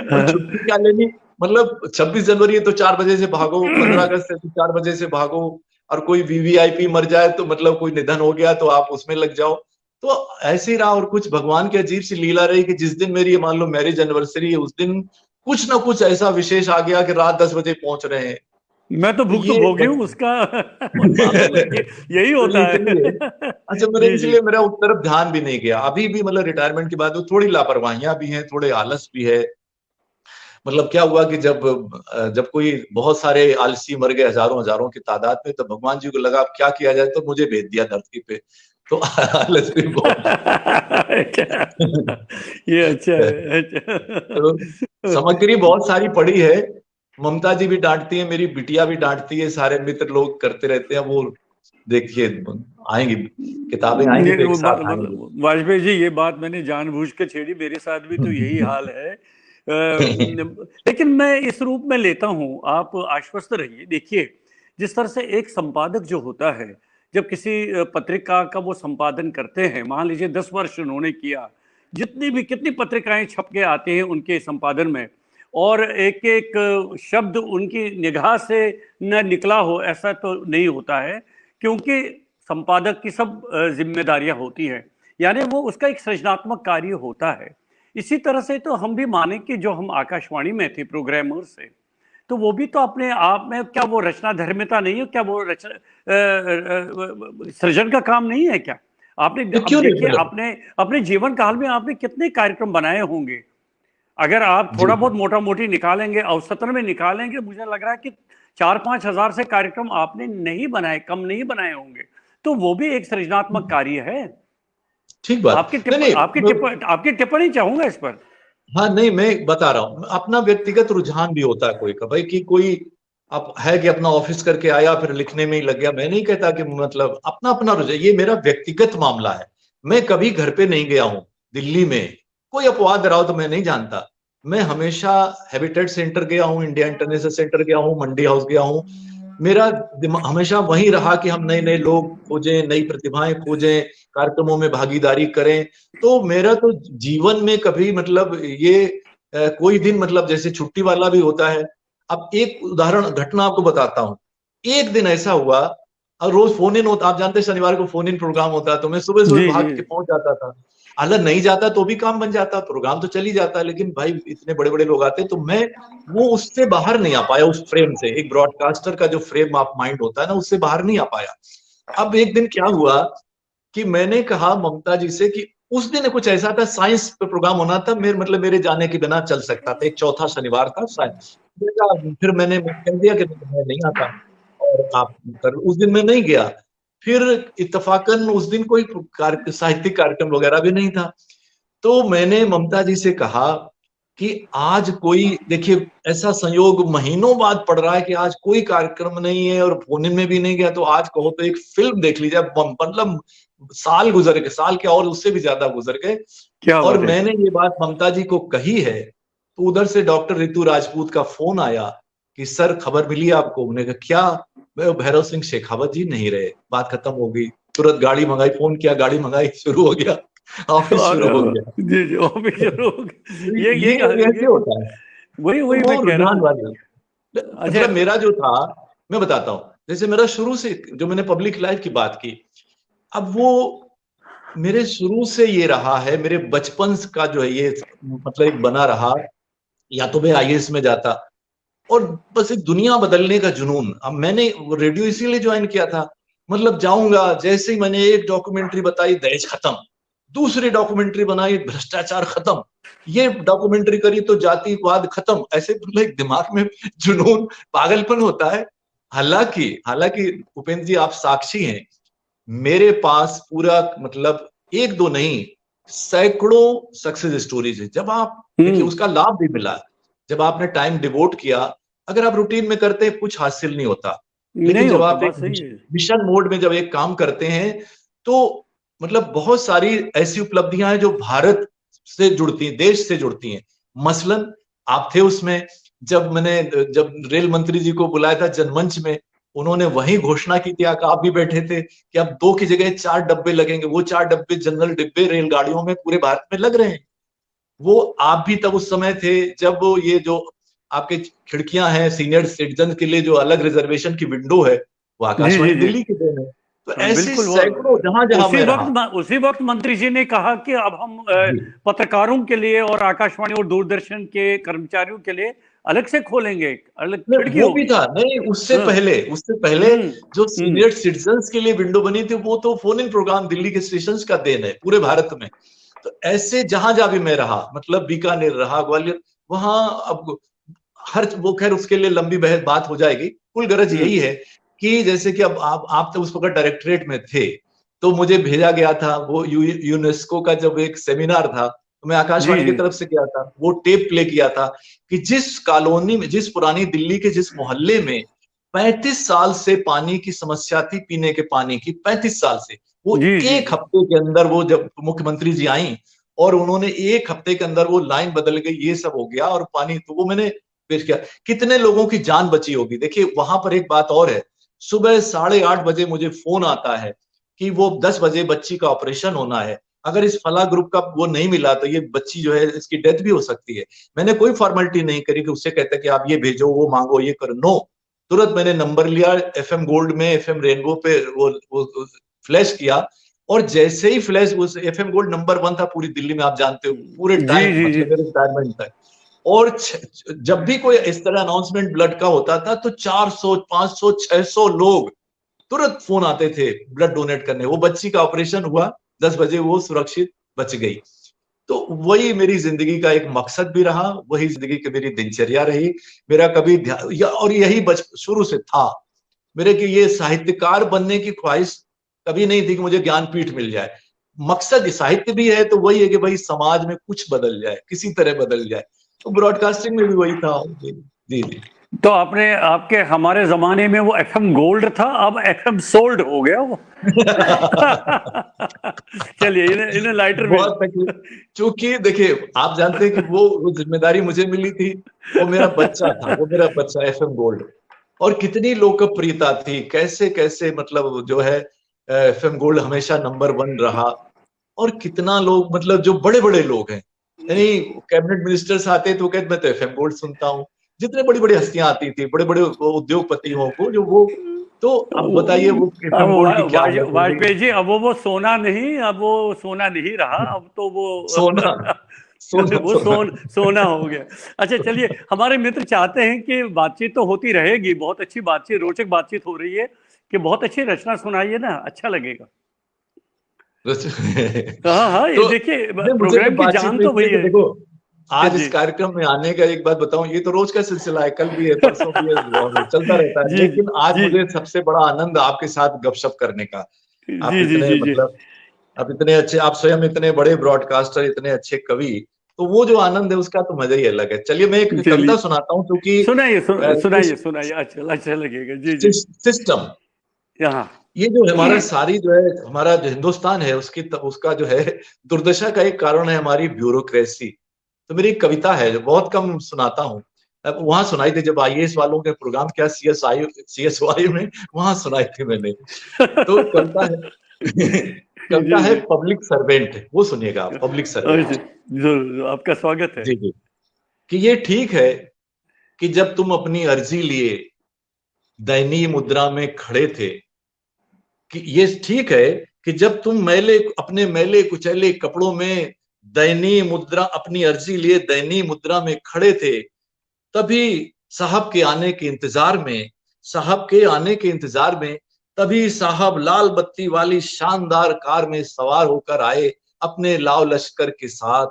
और छुट्टी क्या लेनी, मतलब 26 जनवरी है तो 4 बजे से भागो, 15 अगस्त है तो 4 बजे से भागो, और कोई वीवीआईपी मर जाए तो मतलब कोई निधन हो गया तो आप उसमें लग जाओ। तो ऐसे ही रहा, और कुछ भगवान की अजीब सी लीला रही कि जिस दिन मेरी मान लो मैरिज एनिवर्सरी है, उस दिन कुछ ना कुछ ऐसा विशेष आ गया कि रात 10 बजे पहुंच रहे हैं। मैं तो तो भुक्त ये भोगी हूँ बस उसका। मालूम है कि यही तो होता है। इसलिए, अच्छा, मेरा जी जी। इसलिए मेरा उस तरफ ध्यान भी नहीं गया अभी भी, मतलब रिटायरमेंट के बाद थोड़ी लापरवाहियां भी हैं, थोड़े आलस भी है। मतलब क्या हुआ कि जब जब कोई बहुत सारे आलसी मर गए हजारों हजारों की तादाद में, तो भगवान जी को लगा अब क्या किया जाए, तो मुझे भेज दिया धरती पे। तो आलस भी बहुत अच्छा, ये अच्छा है। है, तो अच्छा। सामग्री बहुत सारी पड़ी है, ममता जी भी डांटती है, मेरी बिटिया भी डांटती है, सारे मित्र लोग करते रहते हैं वो। देखिए, आएंगी किताबें, आएंगी तो एक साथ आएंगी। वाजपेयी जी, ये बात मैंने जानबूझ के छेड़ी, मेरे साथ भी तो यही हाल है। लेकिन मैं इस रूप में लेता हूं, आप आश्वस्त रहिए। देखिए, जिस तरह से एक संपादक जो होता है, जब किसी पत्रिका का वो संपादन करते हैं, मान लीजिए 10 वर्ष उन्होंने किया, जितनी भी कितनी पत्रिकाएं छप के आते हैं उनके संपादन में, और एक एक शब्द उनकी निगाह से न निकला हो ऐसा तो नहीं होता है, क्योंकि संपादक की सब जिम्मेदारियां होती हैं, यानी वो उसका एक सृजनात्मक कार्य होता है। इसी तरह से तो हम भी माने कि जो हम आकाशवाणी में थे प्रोग्रामर से, तो वो भी तो अपने आप में, क्या वो रचना धर्मिता नहीं है, क्या वो सृजन का काम नहीं है क्या? आपने अब क्यों नहीं, देखिए, मतलब आपने अपने जीवन काल में आपने कितने कार्यक्रम बनाए होंगे। अगर आप जी, थोड़ा बहुत मोटा मोटी निकालेंगे, औसतन में निकालेंगे, मुझे लग रहा है कि 4-5 हजार से कार्यक्रम आपने नहीं बनाए, कम नहीं बनाए होंगे। तो वो भी एक सृजनात्मक कार्य है। ठीक बात, नहीं नहीं, आपकी टिप्पणी चाहूंगा इस पर। हाँ नहीं, मैं बता रहा हूँ, अपना व्यक्तिगत रुझान भी होता है कोई का, भाई कि कोई अब है कि अपना ऑफिस करके आया फिर लिखने में ही लग गया। मैं नहीं कहता कि मतलब अपना अपना रुझान, ये मेरा व्यक्तिगत मामला है। मैं कभी घर पे नहीं गया हूँ दिल्ली में, कोई अपवाद रहा हो तो मैं नहीं जानता। मैं हमेशा हैबिटेट सेंटर गया हूँ, इंडिया इंटरनेशनल सेंटर गया हूँ, मंडी हाउस गया हूँ, मेरा हमेशा वही रहा कि हम नए नए लोग खोजें, नई प्रतिभाएं खोजें, कार्यक्रमों में भागीदारी करें। तो मेरा तो जीवन में कभी मतलब ये कोई दिन मतलब जैसे छुट्टी वाला भी होता है। अब एक उदाहरण घटना आपको बताता हूँ। एक दिन ऐसा हुआ, और रोज फोन इन होता, आप जानते हैं शनिवार को फोन इन प्रोग्राम होता है, तो मैं सुबह सुबह जी जी। भाग के पहुंच जाता था। अगर नहीं जाता तो भी काम बन जाता, प्रोग्राम तो चल ही जाता, लेकिन भाई इतने बड़े बड़े लोग आते, तो मैं वो उससे बाहर नहीं आ पाया, उस फ्रेम से, एक ब्रॉडकास्टर का जो फ्रेम ऑफ माइंड होता है ना, उससे बाहर नहीं आ पाया। अब एक दिन क्या हुआ कि मैंने कहा ममता जी से कि उस दिन कुछ ऐसा था, साइंस पे प्रोग्राम होना था, मेरे जाने के बिना चल सकता था, एक चौथा शनिवार था साइंस। फिर मैंने कह दिया कि मैं नहीं आता, और आप कर, उस दिन मैं नहीं गया। फिर इत्तेफाकन उस दिन कोई साहित्यिक कार्यक्रम वगैरह भी नहीं था। तो मैंने ममता जी से कहा कि आज कोई, देखिए ऐसा संयोग महीनों बाद पड़ रहा है कि आज कोई कार्यक्रम नहीं है और पुणे में भी नहीं गया, तो आज कहो तो एक फिल्म देख लीजिए। मतलब साल गुजर गए, साल के और उससे भी ज्यादा गुजर गए, क्या और बात है। मैंने ये बात ममता जी को कही है, तो उधर से डॉक्टर रितु राजपूत का फोन आया कि सर खबर मिली आपको? मैंने कहा क्या? मैं भैरव सिंह शेखावत जी नहीं रहे, बात खत्म हो गई। तुरंत गाड़ी मंगाई, फोन किया, गाड़ी मंगाई, शुरू हो गया, ऑफिस और शुरू हो गया। जी जी, ऑफिस शुरू हो गया। ये ऐसे होता है। वही तो वही वो मैं कह रहा रुझान हूँ। वाली, अच्छा। मतलब मेरा जो था, मैं बताता हूँ। जैसे मेरा शुरू से, जो मैंने पब्लिक लाइफ की बात की, अब वो मेरे शुरू से ये रहा है, मेरे बचपन का जो है ये मतलब एक बना रहा, या तो मैं आईएएस में जाता, और बस एक दुनिया बदलने का जुनून। अब मैंने रेडियो इसीलिए ज्वाइन किया था, मतलब जाऊंगा, जैसे ही मैंने एक डॉक्यूमेंट्री बताई, दहेज खत्म, दूसरी डॉक्यूमेंट्री बनाई, भ्रष्टाचार खत्म, ये डॉक्यूमेंट्री करी तो जातिवाद खत्म, ऐसे मतलब एक दिमाग में जुनून, पागलपन होता है। हालांकि हालांकि उपेंद्र जी, आप साक्षी हैं, मेरे पास पूरा मतलब एक दो नहीं, सैकड़ों सक्सेस स्टोरीज है। जब आप देखिए, हम्म। उसका लाभ भी मिला, जब आपने टाइम डिवोट किया। अगर आप रूटीन में करते हैं, कुछ हासिल नहीं होता, लेकिन नहीं जब होता, आप एक बात सही है। मिशन मोड में जब एक काम करते हैं, तो मतलब बहुत सारी ऐसी उपलब्धियां हैं जो भारत से जुड़ती हैं, देश से जुड़ती हैं। मसलन आप थे उसमें, जब रेल मंत्री जी को बुलाया था जनमंच में, उन्होंने वही घोषणा की थी, आप भी बैठे थे, कि अब 2 की जगह 4 डब्बे लगेंगे। वो 4 डब्बे जनरल डिब्बे रेलगाड़ियों में पूरे भारत में लग रहे हैं। वो आप भी तब उस समय थे, जब वो ये जो आपके खिड़कियां हैं सीनियर सिटीजन के लिए, जो अलग रिजर्वेशन की विंडो है, वो जी जी आकाशवाणी जी। दिल्ली की देन है। तो ऐसे बिल्कुल। वो सैकड़ों, जहां जहां मैं रहा। उसी वक्त मंत्री जी ने कहा कि अब हम जी, पत्रकारों के लिए और आकाशवाणी और दूरदर्शन के कर्मचारियों के लिए अलग से खोलेंगे, अलग नहीं खिड़की वो भी होगी। था, नहीं उससे हाँ। पहले, उससे पहले हम्म। जो हम्म। सीनियर सिटीजन्स के लिए विंडो बनी थी, वो तो फोन इन प्रोग्राम दिल्ली के स्टेशन का देन है पूरे भारत में। तो ऐसे जहां जहां भी मैं रहा, मतलब बीकानेर रहा, ग्वालियर, वहां अब हर वो, खैर उसके लिए लंबी बहस बात हो जाएगी। कुल गरज हम्म। यही है कि जैसे कि अब आप तो उस वक्त डायरेक्टरेट में थे, तो मुझे भेजा गया था वो यूनेस्को का जब एक सेमिनार था, तो मैं जी आकाशवाणी की जी। तरफ से गया था, वो टेप प्ले किया था कि जिस कॉलोनी में, जिस पुरानी दिल्ली के जिस मोहल्ले में 35 साल से पानी की समस्या थी, पीने के पानी की, 35 साल से, वो जी जी एक जी। हफ्ते के अंदर, वो जब मुख्यमंत्री जी आई और उन्होंने एक हफ्ते के अंदर वो लाइन बदल गई, ये सब हो गया, और पानी, तो वो मैंने पेश किया। कितने लोगों की जान बची होगी। देखिए वहां पर एक बात और है, सुबह 8:30 बजे मुझे फोन आता है कि वो 10 बजे बच्ची का ऑपरेशन होना है, अगर इस फला ग्रुप का वो नहीं मिला तो ये बच्ची जो है, इसकी डेथ भी हो सकती है। मैंने कोई फॉर्मेलिटी नहीं करी कि उससे कहता कि आप ये भेजो, वो मांगो, ये करो, नो। तुरंत मैंने नंबर लिया, एफएम गोल्ड में, एफएम रेनबो पे वो फ्लैश किया, और जैसे ही फ्लैश, उस एफएम गोल्ड नंबर 1 था पूरी दिल्ली में, आप जानते हो, पूरे जी टाइम, जी जी। मतलब मेरे रिटायरमेंट तक। और जब भी कोई इस तरह अनाउंसमेंट ब्लड का होता था, तो 400, 500, 600 लोग तुरंत फोन आते थे ब्लड डोनेट करने। वो बच्ची का ऑपरेशन हुआ, 10 बजे वो सुरक्षित बच गई। तो वही मेरी जिंदगी का एक मकसद भी रहा, वही जिंदगी की मेरी दिनचर्या रही। मेरा कभी और यही शुरू से था मेरे, कि ये साहित्यकार बनने की ख्वाहिश कभी नहीं थी कि मुझे ज्ञानपीठ मिल जाए। मकसद साहित्य भी है, तो वही है कि भाई समाज में कुछ बदल जाए, किसी तरह बदल जाए। तो ब्रॉडकास्टिंग में भी वही था। जी जी जी। तो आपने, आपके हमारे जमाने में वो एफएम गोल्ड था, अब एफएम सोल्ड हो गया वो। चलिए, इन्हें इन्हें लाइटर में। बहुत तकलीफ, क्योंकि देखिए आप जानते हैं कि वो जिम्मेदारी मुझे मिली थी, वो मेरा बच्चा था, वो मेरा बच्चा एफएम गोल्ड। और कितनी लोकप्रियता थी, कैसे कैसे मतलब जो है एफएम गोल्ड हमेशा नंबर 1 रहा। और कितना लोग मतलब जो बड़े बड़े लोग हैं, यानी कैबिनेट मिनिस्टर्स आते तो कहते मैं तो एफएम गोल्ड सुनता हूँ। जितने बड़ी बड़ी हस्तियां आती थी, बड़े बड़े उद्योगपति हो वो जो वो, तो अब बताइए वो अब एफएम गोल्ड की क्या हालत हो गई। वाजपेयी जी, अब वो सोना नहीं, अब वो सोना नहीं रहा, अब तो वो सोना, सोना, वो सोना। सोना हो गया। अच्छा चलिए, हमारे मित्र चाहते हैं कि बातचीत तो होती रहेगी, बहुत अच्छी बातचीत, रोचक बातचीत हो रही है, कि बहुत अच्छी रचना सुनाइए ना, अच्छा लगेगा। हाँ हाँ, ये तो देखिए नहीं, मुझे तो प्रोग्राम की बातचीत जान में तो इसलिए वही कि है। देखो, जी आज इस जी कार्यक्रम में आने का एक बात बताऊं, ये तो रोज का सिलसिला है, कल भी है, परसों भी है, और चलता रहता है, जी लेकिन आज जी मुझे सबसे बड़ा आनंद आपके साथ गपशप करने का। आप जी जी इतने जी जी मतलब, आप इतने अच्छे, आप स्वयं इतने बड़े ब्रॉडकास्टर, इतने अच्छे कवि, तो वो जो आनंद है उसका तो मजा ही अलग है। चलिए मैं एक चलिए कविता सुनाता हूँ, क्योंकि सुनाइए, इस सुनाइए सुनाइए, अच्छा अच्छा लगेगा। जी जी। सिस्टम, यहाँ। ये जो हमारा सारी जो है हमारा जो हिंदुस्तान है उसकी उसका जो है दुर्दशा का एक कारण है हमारी ब्यूरोक्रेसी। तो मेरी एक कविता है जो बहुत कम सुनाता हूँ, अब वहां सुनाई थी जब आईएएस वालों के प्रोग्राम किया सीएसवाई में, वहां सुनाई थी मैंने। तो कविता है जी कविता है जी। पब्लिक सर्वेंट, वो सुनिएगा, पब्लिक सर्वेंट। अच्छा, जरूर, आपका स्वागत है। जी जी। कि ये ठीक है कि जब तुम अपनी अर्जी लिए दयनीय मुद्रा में खड़े थे, कि ये ठीक है कि जब तुम अपने मैले कुचैले कपड़ों में दयनीय मुद्रा, अपनी अर्जी लिए दयनीय मुद्रा में खड़े थे, तभी साहब के आने के इंतजार में, साहब के आने के इंतजार में, तभी साहब लाल बत्ती वाली शानदार कार में सवार होकर आए, अपने लाव लश्कर के साथ,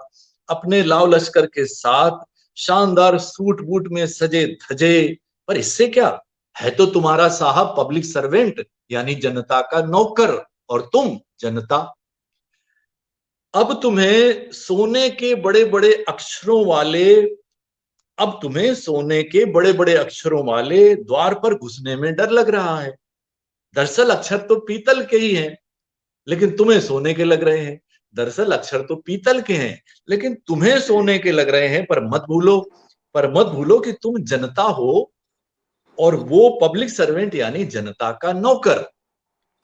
अपने लाव लश्कर के साथ, शानदार सूट बूट में सजे धजे। पर इससे क्या, है तो तुम्हारा साहब पब्लिक सर्वेंट, यानी जनता का नौकर, और तुम जनता। अब तुम्हें सोने के बड़े बड़े अक्षरों वाले, अब तुम्हें सोने के बड़े बड़े अक्षरों वाले द्वार पर घुसने में डर लग रहा है। दरअसल अक्षर तो पीतल के ही हैं, लेकिन तुम्हें सोने के लग रहे हैं। दरअसल अक्षर तो पीतल के हैं, लेकिन तुम्हें सोने के लग रहे हैं। पर मत भूलो कि तुम जनता हो, और वो पब्लिक सर्वेंट यानी जनता का नौकर।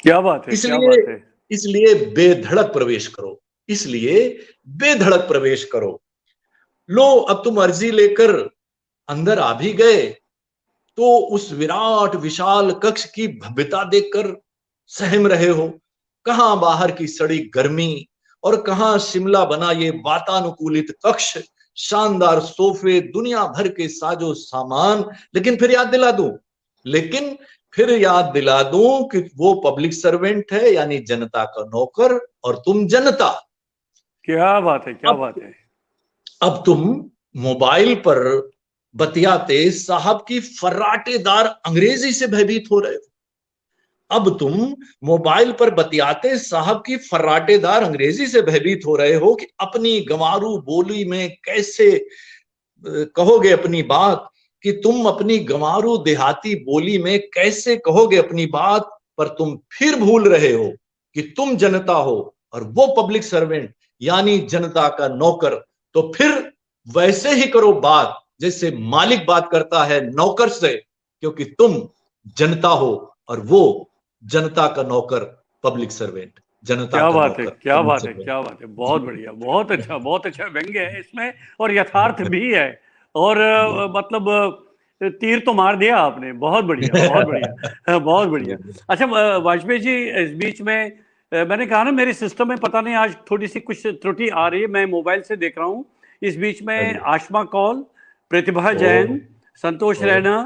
क्या बात है, क्या इसलिए बात है। इसलिए बेधड़क प्रवेश करो, इसलिए बेधड़क प्रवेश करो। लो, अब तुम अर्जी लेकर अंदर आ भी गए, तो उस विराट विशाल कक्ष की भव्यता देखकर सहम रहे हो। कहां बाहर की सड़ी गर्मी, और कहां शिमला बना ये वातानुकूलित कक्ष, शानदार सोफे, दुनिया भर के साजो सामान। लेकिन फिर याद दिला दूं कि वो पब्लिक सर्वेंट है, यानी जनता का नौकर, और तुम जनता। क्या बात है, क्या अब बात है। अब तुम मोबाइल पर बतियाते साहब की फर्राटेदार अंग्रेजी से भयभीत हो रहे हो। अब तुम मोबाइल पर बतियाते साहब की फर्राटेदार अंग्रेजी से भयभीत हो रहे हो कि अपनी गंवारू बोली में कैसे कहोगे अपनी बात, कि तुम अपनी गंवारू देहाती बोली में कैसे कहोगे अपनी बात। पर तुम फिर भूल रहे हो कि तुम जनता हो, और वो पब्लिक सर्वेंट यानी जनता का नौकर। तो फिर वैसे ही करो बात जैसे मालिक बात करता है नौकर से, क्योंकि तुम जनता हो, और वो जनता का नौकर पब्लिक सर्वेंट, जनता क्या का बात है, नौकर क्या पब्लिक बात है, सर्वेंट। क्या बात है, बहुत बढ़िया, बहुत अच्छा व्यंग्य है इसमें, और यथार्थ भी है। और मतलब तीर तो मार दिया आपने, बहुत बढ़िया, बहुत बढ़िया, बहुत बढ़िया। अच्छा वाजपेयी जी, इस बीच में मैंने कहा ना, मेरे सिस्टम में पता नहीं आज थोड़ी सी कुछ त्रुटि आ रही है, मैं मोबाइल से देख रहा हूँ। इस बीच में आशमा कौल, प्रतिभा ओ, जैन, संतोष ओ, रैना,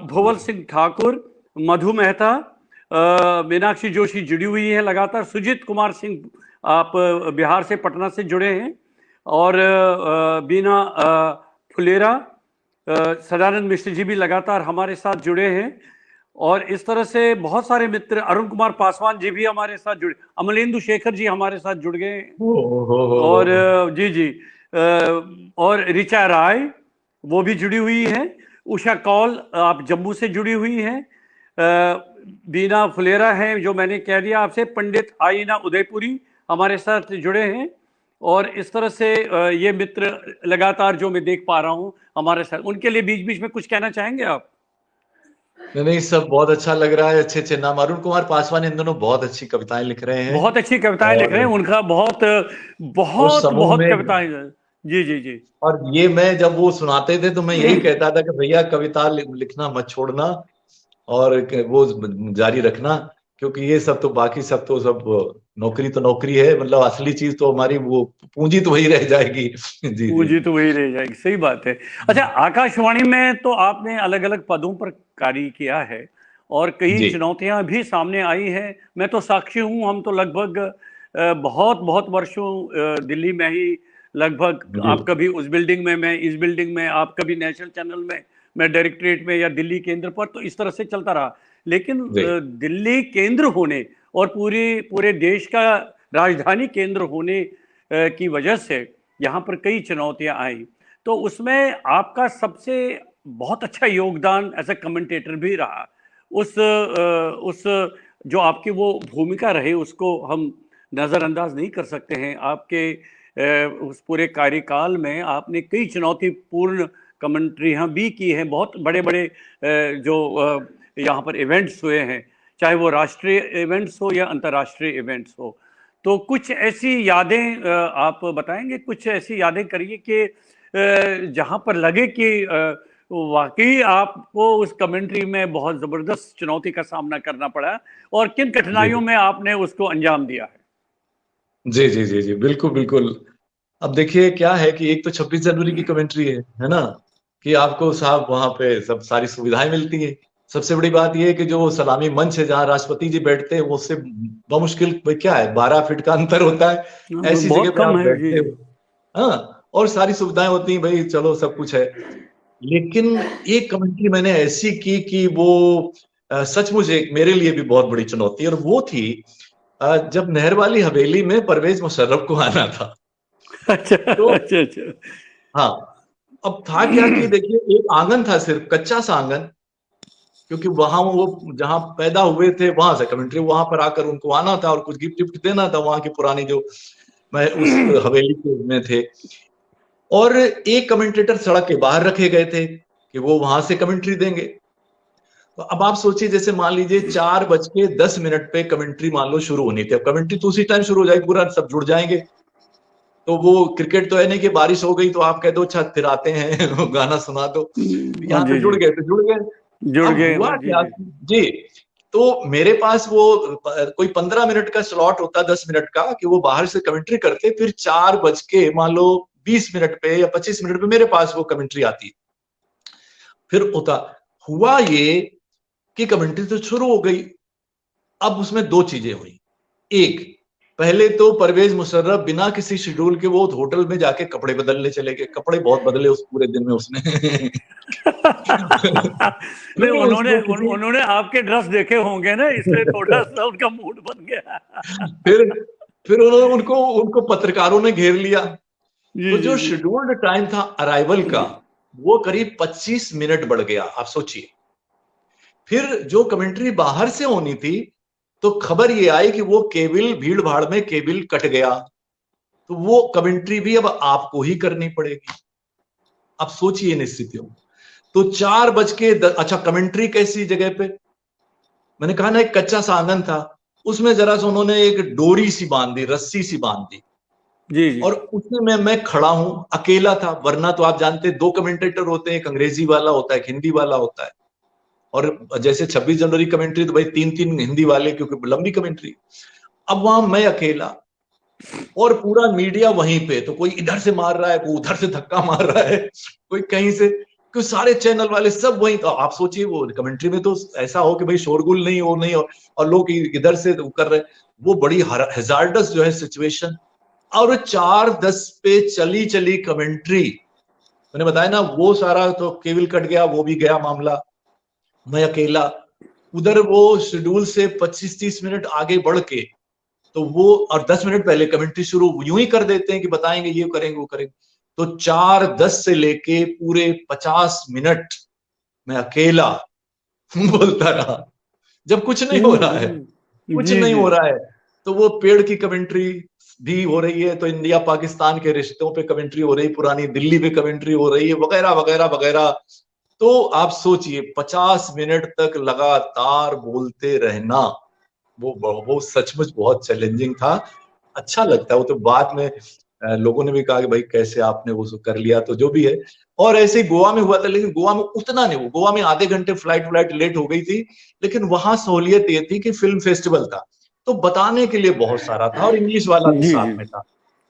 भुवल सिंह ठाकुर, मधु मेहता, मीनाक्षी जोशी जुड़ी हुई है लगातार, सुजीत कुमार सिंह, आप बिहार से, पटना से जुड़े हैं, और बीना फुलेरा, सदानंद मिश्र जी भी लगातार हमारे साथ जुड़े हैं। और इस तरह से बहुत सारे मित्र, अरुण कुमार पासवान जी भी हमारे साथ जुड़े, अमलेंदु शेखर जी हमारे साथ जुड़ गए हैं। ओ, और जी जी, और ऋचा राय, वो भी जुड़ी हुई है। उषा कौल, आप जम्मू से जुड़ी हुई हैं। बीना फुलेरा है, जो मैंने कह दिया आपसे। पंडित आईना उदयपुरी हमारे साथ जुड़े हैं। और इस तरह से ये मित्र लगातार जो मैं देख पा रहा हूं हमारे साथ, उनके लिए बीच बीच में कुछ कहना चाहेंगे आप? नहीं नहीं, सब बहुत अच्छा लग रहा है, अच्छे अच्छे नाम। अरुण कुमार पासवान इन दोनों बहुत अच्छी कविताएं लिख रहे हैं। बहुत अच्छी कविताएं लिख रहे हैं, और उनका बहुत उस बहुत समूह बहुत में, कविताएं। जी जी जी। और ये मैं जब वो सुनाते थे तो मैं यही कहता था कि भैया कविता लिखना मत छोड़ना, और वो जारी रखना, क्योंकि ये सब तो, बाकी सब तो सब नौकरी तो नौकरी है, मतलब असली चीज तो हमारी वो पूंजी तो वही रह जाएगी। जी जी। पूंजी तो वही रह जाएगी, सही बात है। अच्छा, आकाशवाणी में तो आपने अलग अलग पदों पर कार्य किया है और कई जी चुनौतियां भी सामने आई हैं। मैं तो साक्षी हूं, हम तो लगभग बहुत बहुत वर्षों दिल्ली में ही, लगभग जी आप कभी उस बिल्डिंग में, मैं इस बिल्डिंग में, आप कभी नेशनल चैनल में, मैं डायरेक्टरेट में या दिल्ली केंद्र पर, तो इस तरह से चलता रहा। लेकिन जी दिल्ली केंद्र होने और पूरे पूरे देश का राजधानी केंद्र होने की वजह से यहाँ पर कई चुनौतियां आई। तो उसमें आपका सबसे बहुत अच्छा योगदान एज ए कमेंटेटर भी रहा। उस जो आपकी वो भूमिका रही उसको हम नज़रअंदाज नहीं कर सकते हैं। आपके उस पूरे कार्यकाल में आपने कई चुनौतीपूर्ण कमेंट्रियाँ भी की हैं, बहुत बड़े बड़े जो यहाँ पर इवेंट्स हुए हैं, चाहे वो राष्ट्रीय इवेंट्स हो या अंतर्राष्ट्रीय इवेंट्स हो। तो कुछ ऐसी यादें आप बताएंगे, कुछ ऐसी यादें करिए कि जहां पर लगे कि वाकई आपको उस कमेंट्री में बहुत जबरदस्त चुनौती का सामना करना पड़ा और किन जी कठिनाइयों में आपने उसको अंजाम दिया है। जी जी जी जी, बिल्कुल बिल्कुल। अब देखिए क्या है कि एक तो 26 जनवरी की कमेंट्री है ना, कि आपको साहब वहां पे सब सारी सुविधाएं मिलती है। सबसे बड़ी बात यह है कि जो सलामी मंच है जहां राष्ट्रपति जी बैठते हैं, वो उससे बमुश्किल भाई क्या है, 12 फीट का अंतर होता है। ऐसी जगह बहुत पे कम आप है, जी बैठते जी। हो, हाँ, और सारी सुविधाएं होती हैं भाई, चलो सब कुछ है। लेकिन एक कमेंट्री मैंने ऐसी की कि वो सचमुच एक मेरे लिए भी बहुत बड़ी चुनौती है, और वो थी जब नहर वाली हवेली में परवेज मुशर्रफ को आना था। अच्छा तो अच्छा अच्छा। हाँ, अब था क्या कि देखिए, एक आंगन था, सिर्फ कच्चा सा आंगन, क्योंकि वहां वो जहां पैदा हुए थे वहां से कमेंट्री, वहां पर आकर उनको आना था और कुछ गिफ्ट गिफ्ट देना था वहां की पुरानी जो, मैं उस हवेली के में थे। और एक कमेंटेटर सड़क के बाहर रखे गए थे कि वो वहां से कमेंट्री देंगे। तो अब आप सोचिए, जैसे मान लीजिए 4:10 पे कमेंट्री मान लो शुरू होनी थी, अब कमेंट्री तो उसी टाइम शुरू हो जाएगी, पूरा सब जुड़ जाएंगे। तो वो क्रिकेट तो है नहीं कि बारिश हो गई तो आप कह दो अच्छा फिर आते हैं गाना सुना दो। हाँ यहाँ पे जी जुड़ जी, गए तो जुड़ गए। जुड़ अब गए, हुआ जी क्या जी। जी, तो मेरे पास वो कोई 15 मिनट का स्लॉट होता, 10 मिनट का, कि वो बाहर से कमेंट्री करते, फिर 4 बज के मान लो 20 मिनट पे या 25 मिनट पे मेरे पास वो कमेंट्री आती। फिर होता, हुआ ये कि कमेंट्री तो शुरू हो गई। अब उसमें दो चीजें हुई। एक, पहले तो परवेज मुशर्रफ बिना किसी शेड्यूल के वो होटल में जाके कपड़े बदलने चले गए, कपड़े बहुत बदले उस पूरे दिन में उसने। नहीं, फिर उन्होंने उसको किसी, उन्होंने आपके ड्रेस देखे होंगे ना, इसलिए थोड़ा सा उनका मूड बन गया। फिर फिर उन्होंने उनको उनको पत्रकारों ने घेर लिया। जी तो जी जो जी। शेड्यूल्ड टाइम था अराइवल का, वो करीब 25 मिनट बढ़ गया, आप सोचिए। फिर जो कमेंट्री बाहर से होनी थी, तो खबर ये आई कि वो केबिल, भीड़ भाड़ में केबिल कट गया, तो वो कमेंट्री भी अब आपको ही करनी पड़ेगी। अब सोचिए इन स्थितियों में। तो 4:10, अच्छा कमेंट्री कैसी जगह पे, मैंने कहा ना एक कच्चा सा आंगन था, उसमें जरा सा उन्होंने एक डोरी सी बांध दी, रस्सी सी बांध दी, जी जी। और उसमें मैं खड़ा हूं, अकेला था। वरना तो आप जानते हैं 2 कमेंटेटर होते हैं, एक अंग्रेजी वाला होता है, एक हिंदी वाला होता है। और जैसे 26 जनवरी कमेंट्री तो भाई 3-3 हिंदी वाले, क्योंकि लंबी कमेंट्री। अब वहां मैं अकेला और पूरा मीडिया वहीं पे, तो कोई इधर से मार रहा है, कोई उधर से धक्का मार रहा है, कोई कहीं से, क्योंकि सारे चैनल वाले सब वहीं। तो आप सोचिए वो कमेंट्री में तो ऐसा हो कि भाई शोरगुल नहीं हो, नहीं, और लोग इधर से कर रहे, वो बड़ी हैजार्डस जो है सिचुएशन। और 4:10 पे चली चली कमेंट्री, मैंने बताया ना वो सारा तो केबल कट गया, वो भी गया मामला। मैं अकेला उधर, वो शेड्यूल से 25-30 मिनट आगे बढ़ के, तो वो, और 10 मिनट पहले कमेंट्री शुरू यूं ही कर देते हैं कि बताएंगे ये करेंगे वो करेंगे। तो 4:10 से लेके पूरे 50 मिनट मैं अकेला बोलता रहा, जब कुछ नहीं हो रहा है, कुछ जी नहीं जी। हो रहा है। तो वो पेड़ की कमेंट्री भी हो रही है, तो इंडिया पाकिस्तान के रिश्तों पे कमेंट्री हो रही, पुरानी दिल्ली पे कमेंट्री हो रही है, वगैरह वगैरह वगैरह। तो आप सोचिए 50 मिनट तक लगातार बोलते रहना, वो सचमुच बहुत चैलेंजिंग था। अच्छा लगता है वो तो। बाद में लोगों ने भी कहा कि भाई कैसे आपने वो कर लिया, तो जो भी है। और ऐसे ही गोवा में हुआ था, लेकिन गोवा में उतना नहीं हुआ। गोवा में आधे घंटे फ्लाइट लेट हो गई थी, लेकिन वहां सहूलियत ये थी कि फिल्म फेस्टिवल था, तो बताने के लिए बहुत सारा था, और इंग्लिश वाला भी जी जी साथ में था।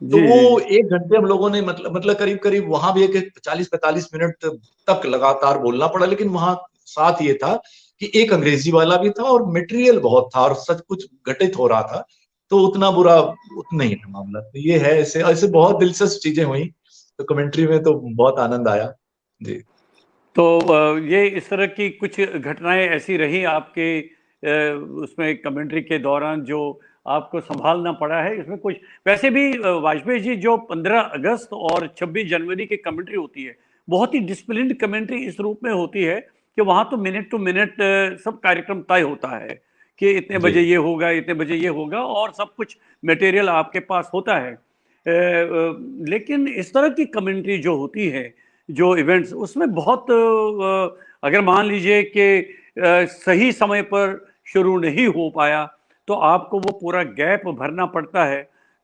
तो जी जी वो जी। 1 घंटे हम लोगों ने मतलब करीब करीब वहां भी एक 40-45 मिनट तक लगातार बोलना पड़ा। लेकिन वहां साथ ये था कि एक अंग्रेजी वाला भी था, और मटेरियल बहुत था, और सब कुछ घटित हो रहा था, तो उतना बुरा उतना ही था मामला। तो ये है, ऐसे ऐसे बहुत दिलचस्प चीजें हुई, तो कमेंट्री में तो बहुत आनंद आया जी। तो ये इस तरह की कुछ घटनाएं ऐसी रही आपके उसमें कमेंट्री के दौरान जो आपको संभालना पड़ा है इसमें कुछ? वैसे भी वाजपेयी जी जो 15 अगस्त और 26 जनवरी की कमेंट्री होती है, बहुत ही डिसिप्लिन्ड कमेंट्री इस रूप में होती है कि वहां तो मिनट टू मिनट सब कार्यक्रम तय होता है कि इतने जी बजे ये होगा, इतने बजे ये होगा, और सब कुछ मटेरियल आपके पास होता है। लेकिन इस तरह की कमेंट्री जो होती है, जो इवेंट्स, उसमें बहुत अगर मान लीजिए कि सही समय पर शुरू नहीं हो पाया तो आपको वो पूरा गैप भरना पड़ता है।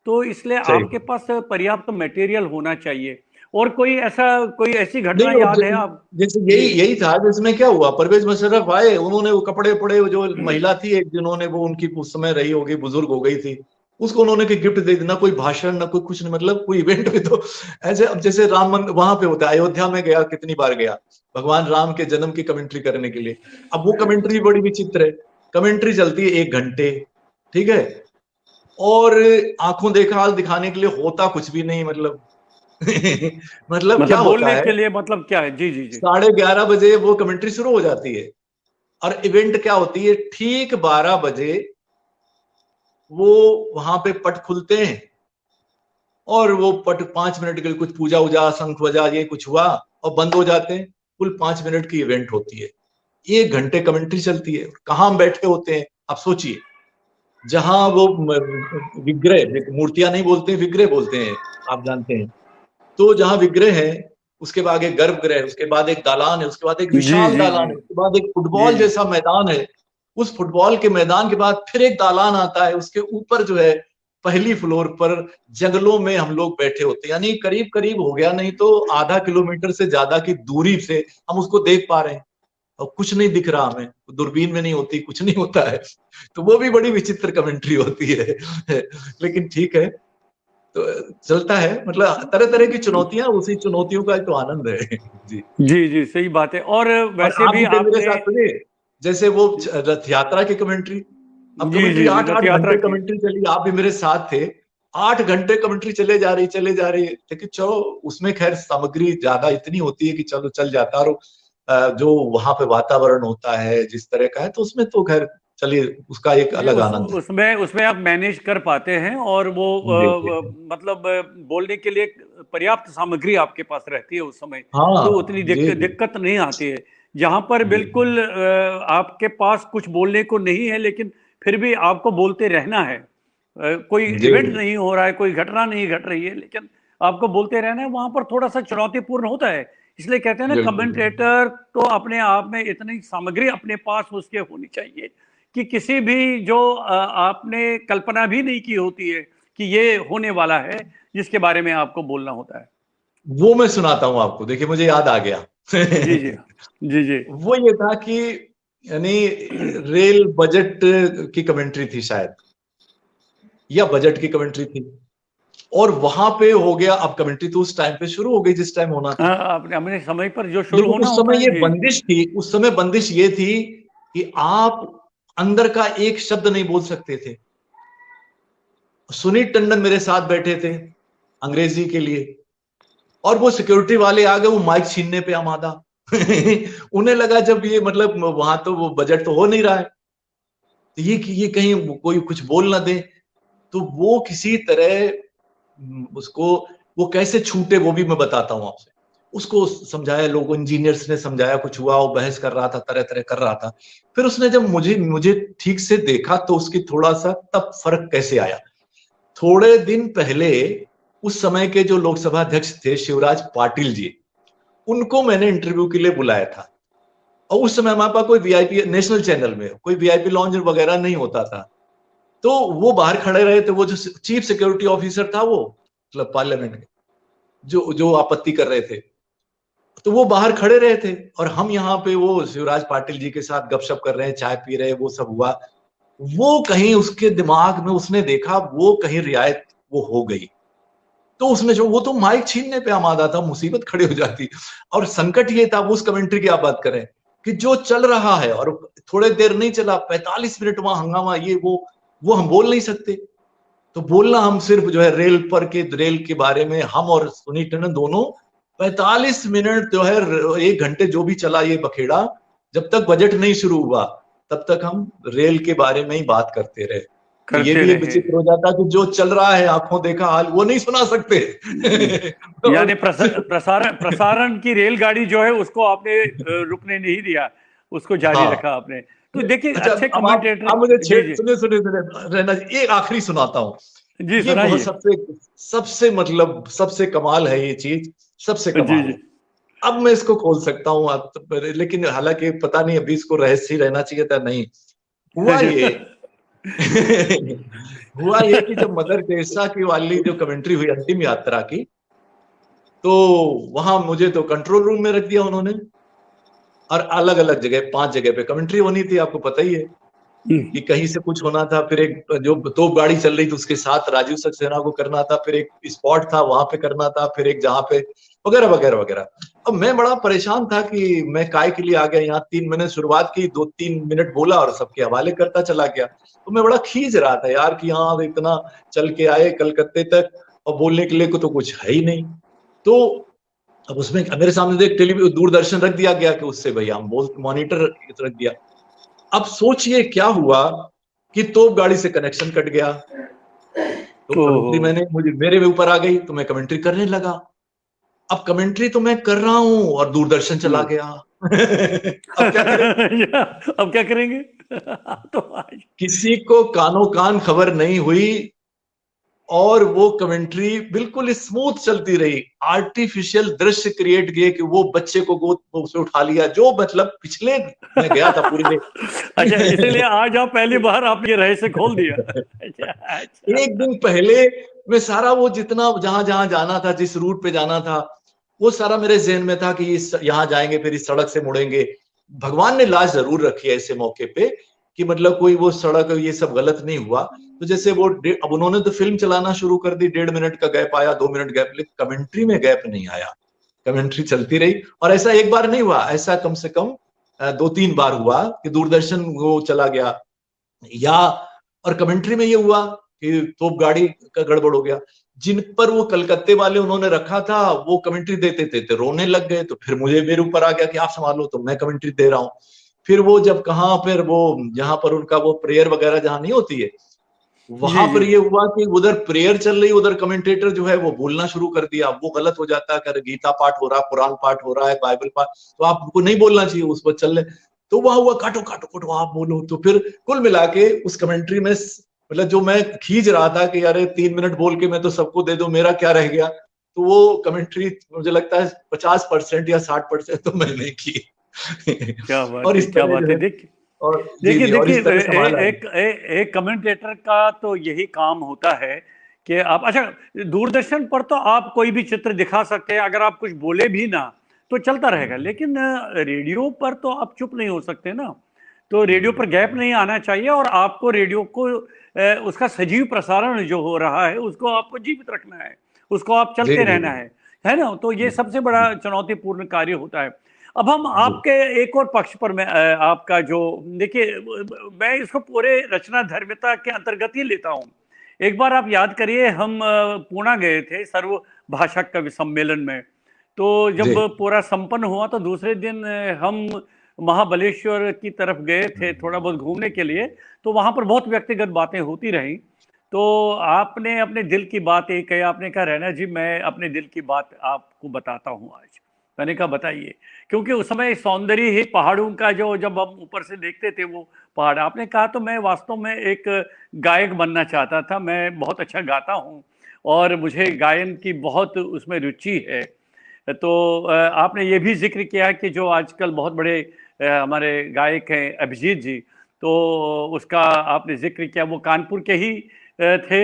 तो इसलिए सही। आपके पास पर्याप्त मटेरियल होना चाहिए। और कोई ऐसी घटना नहीं, और याद है आप? जैसे यही जी यही था, जिसमें क्या हुआ, परवेज मुशर्रफ आए, उन्होंने वो कपड़े पड़े, वो जो महिला थी एक, जिन्होंने वो उनकी उस समय रही होगी, बुजुर्ग हो गई थी, उसको उन्होंने के गिफ्ट दे दी, ना कोई भाषण ना कोई कुछ नहीं, मतलब कोई इवेंट भी तो ऐसे। अब जैसे राम मंदिर वहां पे होता है, अयोध्या में गया, कितनी बार गया भगवान राम के जन्म की कमेंट्री करने के लिए। अब वो कमेंट्री बड़ी विचित्र है। कमेंट्री चलती है 1 घंटे, ठीक है, और आंखों देखा हाल दिखाने के लिए होता कुछ भी नहीं, मतलब मतलब क्या मतलब होता बोलने है, के लिए मतलब क्या है? जी जी जी। 11:30 बजे वो कमेंट्री शुरू हो जाती है, और इवेंट क्या होती है, ठीक 12 बजे वो वहां पे पट खुलते हैं, और वो पट 5 मिनट के लिए कुछ पूजा उजा शंख बजा ये कुछ हुआ, और बंद हो जाते हैं। कुल 5 मिनट की इवेंट होती है, 1 घंटे कमेंट्री चलती है। कहाँ हम बैठे होते हैं, आप सोचिए, जहां वो विग्रह, मूर्तियां नहीं बोलते हैं, विग्रह बोलते हैं, आप जानते हैं। तो जहां विग्रह है, उसके बाद एक गर्भगृह, उसके बाद एक दालान है, उसके बाद एक जी विशाल जी जी दालान है, उसके बाद एक जी फुटबॉल जी। जैसा मैदान है। उस फुटबॉल के मैदान के बाद फिर एक दालान आता है, उसके ऊपर जो है पहली फ्लोर पर जंगलों में हम लोग बैठे होते हैं, यानी करीब करीब हो गया नहीं तो आधा किलोमीटर से ज्यादा की दूरी से हम उसको देख पा रहे हैं, और कुछ नहीं दिख रहा हमें, दूरबीन में नहीं होती, कुछ नहीं होता है। तो वो भी बड़ी विचित्र कमेंट्री होती है लेकिन ठीक है, तो चलता है, मतलब तरह तरह की चुनौतियां, उसी चुनौतियों का तो आनंद है जी। जी जी, सही बात है। और और वैसे आप भी भी थे मेरे आपने। साथ, सुनिए, जैसे वो रथ यात्रा की कमेंट्री, अब जी कमेंट्री जी जी, आठ रथ आठ यात्रा घंटे की। कमेंट्री चली, आप भी मेरे साथ थे। 8 घंटे कमेंट्री चले जा रही है, लेकिन चलो उसमें खैर सामग्री ज्यादा इतनी होती है कि चलो चल जाता है। और जो वहां पे वातावरण होता है जिस तरह का है, तो उसमें तो खैर चलिए, उसका एक जी, अलग आनंद है। उसमें उसमें आप मैनेज कर पाते हैं, और वो जी जी। मतलब बोलने के लिए पर्याप्त सामग्री आपके पास रहती है उस समय। तो हाँ उतनी जी जी दिक्कत नहीं आती है। जहां पर जी बिल्कुल आपके पास कुछ बोलने को नहीं है, लेकिन फिर भी आपको बोलते रहना है। कोई जी इवेंट नहीं हो रहा है, कोई घटना नहीं घट रही है, लेकिन आपको बोलते रहना है, वहां पर थोड़ा सा चुनौतीपूर्ण होता है। इसलिए कहते हैं ना, बिल्कुल। कमेंटेटर तो अपने आप में इतनी सामग्री अपने पास उसके होनी चाहिए कि किसी भी जो आपने कल्पना भी नहीं की होती है कि ये होने वाला है, जिसके बारे में आपको बोलना होता है। वो मैं सुनाता हूँ आपको, देखिए मुझे याद आ गया जी जी जी जी। वो ये था कि, यानी रेल बजट की कमेंट्री थी शायद, या बजट की कमेंट्री थी, और वहां पे हो गया। अब कमेंट्री तो उस टाइम पे शुरू हो गई जिस टाइम होना था, अपने अपने समय पर जो शुरू लेकिन होना उस होता समय है। ये जी बंदिश थी, उस समय बंदिश ये थी कि आप अंदर का एक शब्द नहीं बोल सकते थे। सुनील टंडन मेरे साथ बैठे थे अंग्रेजी के लिए, और वो सिक्योरिटी वाले आ गए, वो माइक छीनने पे आमादा उन्हें लगा जब ये, मतलब वहां तो वो बजट तो हो नहीं रहा है, तो ये कहीं कोई कुछ बोल ना दे, तो वो किसी तरह उसको, वो कैसे छूटे वो भी मैं बताता हूं आपसे। उसको समझाया, लोगों इंजीनियर्स ने समझाया, कुछ हुआ, वो बहस कर रहा था, तरह तरह कर रहा था। फिर उसने जब मुझे मुझे ठीक से देखा, तो उसकी थोड़ा सा तब फर्क कैसे आया। थोड़े दिन पहले उस समय के जो लोकसभा अध्यक्ष थे शिवराज पाटिल जी, उनको मैंने इंटरव्यू के लिए बुलाया था। और उस समय हमारे पास कोई वीआईपी नेशनल चैनल में कोई वीआईपी लॉन्च वगैरह नहीं होता था। तो वो बाहर खड़े रहे थे, वो जो चीफ सिक्योरिटी ऑफिसर था वो मतलब पार्लियामेंट के, जो जो आपत्ति कर रहे थे, तो वो बाहर खड़े रहे थे और हम यहाँ पे वो शिवराज पाटिल जी के साथ गपशप कर रहे हैं, चाय पी रहे हैं, वो सब हुआ। वो कहीं उसके दिमाग में उसने देखा वो कहीं रियायत वो हो गई, तो उसने जो वो तो माइक छीनने पे आमादा था, मुसीबत खड़ी हो जाती। और संकट ये था, वो उस कमेंट्री की आप बात करें कि जो चल रहा है और थोड़े देर नहीं चला, 45 मिनट वहां हंगामा, ये वो हम बोल नहीं सकते। तो बोलना हम सिर्फ जो है रेल के बारे में, हम और सुनील टंडन दोनों 45 मिनट जो है, 1 घंटे जो भी चला ये बखेड़ा, जब तक बजट नहीं शुरू हुआ तब तक हम रेल के बारे में ही बात करते रहे। तो ये करते भी एक रहे। विचित्र हो जाता कि जो चल रहा है आंखों देखा हाल वो नहीं सुना सकते। यानी प्रसारण प्रसारण की रेलगाड़ी जो है उसको आपने रुकने नहीं दिया, उसको जारी हाँ। रखा आपने। तो देखिए अच्छा, अच्छे अब कमेंटेटर। आप मुझे जी जी सुनिए सुनिए सुनिए रहना जी, एक आखिरी सुनाता हूँ। जी, ये बहुत सुनाइए। सबसे सबसे मतलब सबसे कमाल है ये चीज, सबसे जी कमाल जी है। अब मैं इसको खोल सकता हूँ लेकिन हालांकि पता नहीं अभी इसको रहस्य ही रहना चाहिए था, नहीं हुआ ये। हुआ ये कि जब मदर टेरेसा की वाली जो कमेंट्री हुई अंतिम यात्रा की, तो वहां मुझे तो कंट्रोल रूम में रख दिया उन्होंने, और अलग अलग जगह 5 जगह पे कमेंट्री होनी थी, आपको पता ही है कि कहीं से कुछ होना था, फिर एक जो तोप गाड़ी चल रही थी उसके साथ राजीव सक्सेना को करना था, फिर एक स्पॉट था वहां पे करना था, फिर एक जहां पे वगैरह वगैरह वगैरह। अब मैं बड़ा परेशान था कि मैं काय के लिए आ गया यहाँ, 3 मिनट शुरुआत की, 2-3 मिनट बोला और सबके हवाले करता चला गया। तो मैं बड़ा खींच रहा था यार कि हाँ इतना चल के आए कलकत्ते तक और बोलने के लिए को तो कुछ है ही नहीं। तो अब उसमें मेरे सामने तो एक टेलीविजन दूरदर्शन रख दिया गया कि उससे भैया हम बोल, मॉनिटर रख दिया। अब सोचिए क्या हुआ कि तोप गाड़ी से कनेक्शन कट गया, तो ओहो। कमेंट्री मुझे मेरे ऊपर आ गई, तो मैं कमेंट्री करने लगा। अब कमेंट्री तो मैं कर रहा हूं और दूरदर्शन चला गया। अब क्या करें? अब क्या करेंगे? तो आज किसी को कानो कान खबर नहीं हुई और वो कमेंट्री बिल्कुल स्मूथ चलती रही। आर्टिफिशियल दृश्य क्रिएट किए कि वो बच्चे को गोद से उठा लिया, जो मतलब पिछले मैं गया था पूरी अच्छा, इसीलिए देर। आज आप पहली बार आप ये रहस्य खोल दिया। अच्छा अच्छा। एक दिन पहले मैं सारा वो जितना जहां जहां जाना था, जिस रूट पे जाना था, वो सारा मेरे जहन में था कि इस यहाँ जाएंगे फिर इस सड़क से मुड़ेंगे। भगवान ने लाज जरूर रखी है ऐसे मौके पे कि मतलब कोई वो सड़क ये सब गलत नहीं हुआ। तो जैसे वो अब उन्होंने तो फिल्म चलाना शुरू कर दी, 1.5 मिनट का गैप आया, 2 मिनट गैप, लेकिन कमेंट्री में गैप नहीं आया। कमेंट्री चलती रही और ऐसा एक बार नहीं हुआ, ऐसा कम से कम 2-3 बार हुआ कि दूरदर्शन वो चला गया, या और कमेंट्री में ये हुआ कि तोप गाड़ी का गड़बड़ हो गया। जिन पर वो कलकत्ते वाले उन्होंने रखा था वो कमेंट्री देते थे तो रोने लग गए, तो फिर मुझे मेरे ऊपर आ गया कि आप संभालो, तो मैं कमेंट्री दे रहा हूँ। फिर वो जब कहाँ फिर वो जहां पर उनका वो प्रेयर वगैरह जहां नहीं होती है, जी वहां जी। पर ये हुआ कि उधर प्रेयर चल रही, उधर कमेंटेटर जो है वो बोलना शुरू कर दिया। वो गलत हो जाता है, अगर गीता पाठ हो रहा है, कुरान पाठ हो रहा है, बाइबल पाठ, तो आपको नहीं बोलना चाहिए, उस पर चल रहे। तो वहां हुआ काटो काटो काटो आप बोलो। तो फिर कुल मिला के उस कमेंट्री में मतलब जो मैं खींच रहा था कि यार 3 मिनट बोल के मैं तो सबको दे दूं, मेरा क्या रह गया, तो वो कमेंट्री मुझे लगता है 50% या 60% तो मैंने की। क्या बात और है, इस क्या तरह बात जो है। है, देखिए और जी देखिए जी, और देखिए इस तरह संभाला है। एक कमेंटेटर का तो यही काम होता है कि आप, अच्छा, दूरदर्शन पर तो आप कोई भी चित्र दिखा सकते हैं, अगर आप कुछ बोले भी ना तो चलता रहेगा, लेकिन रेडियो पर तो आप चुप नहीं हो सकते ना। तो रेडियो पर गैप नहीं आना चाहिए और आपको रेडियो को उसका सजीव प्रसारण जो हो रहा है उसको आपको जीवित रखना है, उसको आप जी चलते जी रहना है ना। तो ये सबसे बड़ा चुनौतीपूर्ण कार्य होता है। अब हम जी आपके एक और पक्ष पर, मैं आपका जो, देखिए, मैं इसको पूरे रचना धर्मिता के अंतर्गत ही लेता हूँ। एक बार आप याद करिए, हम पूना गए थे सर्व भाषा कवि सम्मेलन में। तो जब जी। पूरा संपन्न हुआ तो दूसरे दिन हम महाबलेश्वर की तरफ गए थे थोड़ा बहुत घूमने के लिए। तो वहां पर बहुत व्यक्तिगत बातें होती रही। तो आपने अपने दिल की बात एक कही, आपने कहा रैना जी मैं अपने दिल की बात आपको बताता हूँ आज। मैंने कहा बताइए। क्योंकि उस समय सौंदर्य ही पहाड़ों का, जो जब हम ऊपर से देखते थे वो पहाड़, आपने कहा तो मैं वास्तव में एक गायक बनना चाहता था, मैं बहुत अच्छा गाता हूँ और मुझे गायन की बहुत उसमें रुचि है। तो आपने ये भी जिक्र किया कि जो आजकल बहुत बड़े हमारे गायक हैं अभिजीत जी, तो उसका आपने जिक्र किया, वो कानपुर के ही थे,